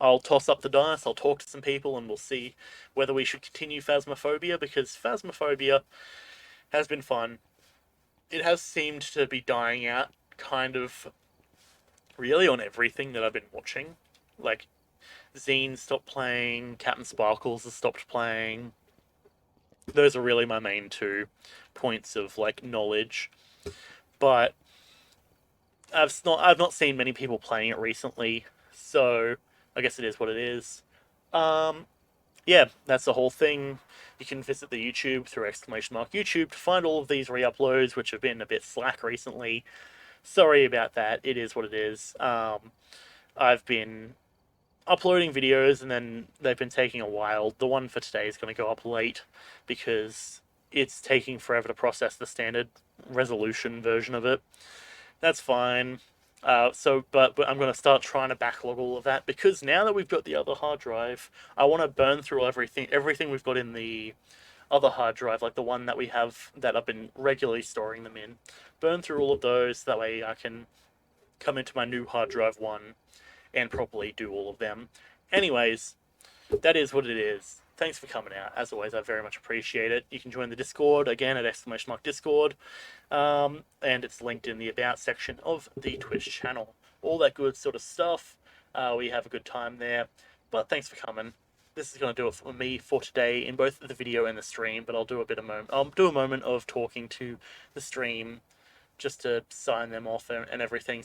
I'll toss up the dice, I'll talk to some people, and we'll see whether we should continue Phasmophobia, because Phasmophobia has been fun. It has seemed to be dying out, kind of, really on everything that I've been watching. Like, Zine stopped playing, Captain Sparkles has stopped playing. Those are really my main 2 points of, like, knowledge. But I've not seen many people playing it recently, so I guess it is what it is. Yeah, that's the whole thing. You can visit the YouTube through !YouTube to find all of these re-uploads, which have been a bit slack recently. Sorry about that. It is what it is. I've been uploading videos, and then they've been taking a while. The one for today is going to go up late because it's taking forever to process the standard resolution version of it. That's fine. But I'm going to start trying to backlog all of that, because now that we've got the other hard drive, I want to burn through everything we've got in the other hard drive, like the one that we have that I've been regularly storing them in. Burn through all of those, that way I can come into my new hard drive 1 and properly do all of them. Anyways, that is what it is. Thanks for coming out. As always, I very much appreciate it. You can join the Discord, again, at !Discord. And it's linked in the About section of the Twitch channel. All that good sort of stuff. We have a good time there. But thanks for coming. This is going to do it for me for today in both the video and the stream, but I'll do a moment of talking to the stream just to sign them off and everything,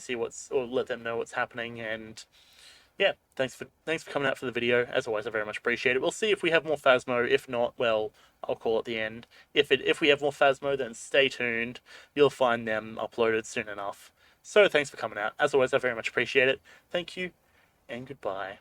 or let them know what's happening. And yeah, thanks for coming out for the video. As always, I very much appreciate it. We'll see if we have more Phasmo. If not, well, I'll call it the end. If we have more Phasmo, then stay tuned. You'll find them uploaded soon enough. So thanks for coming out. As always, I very much appreciate it. Thank you, and goodbye.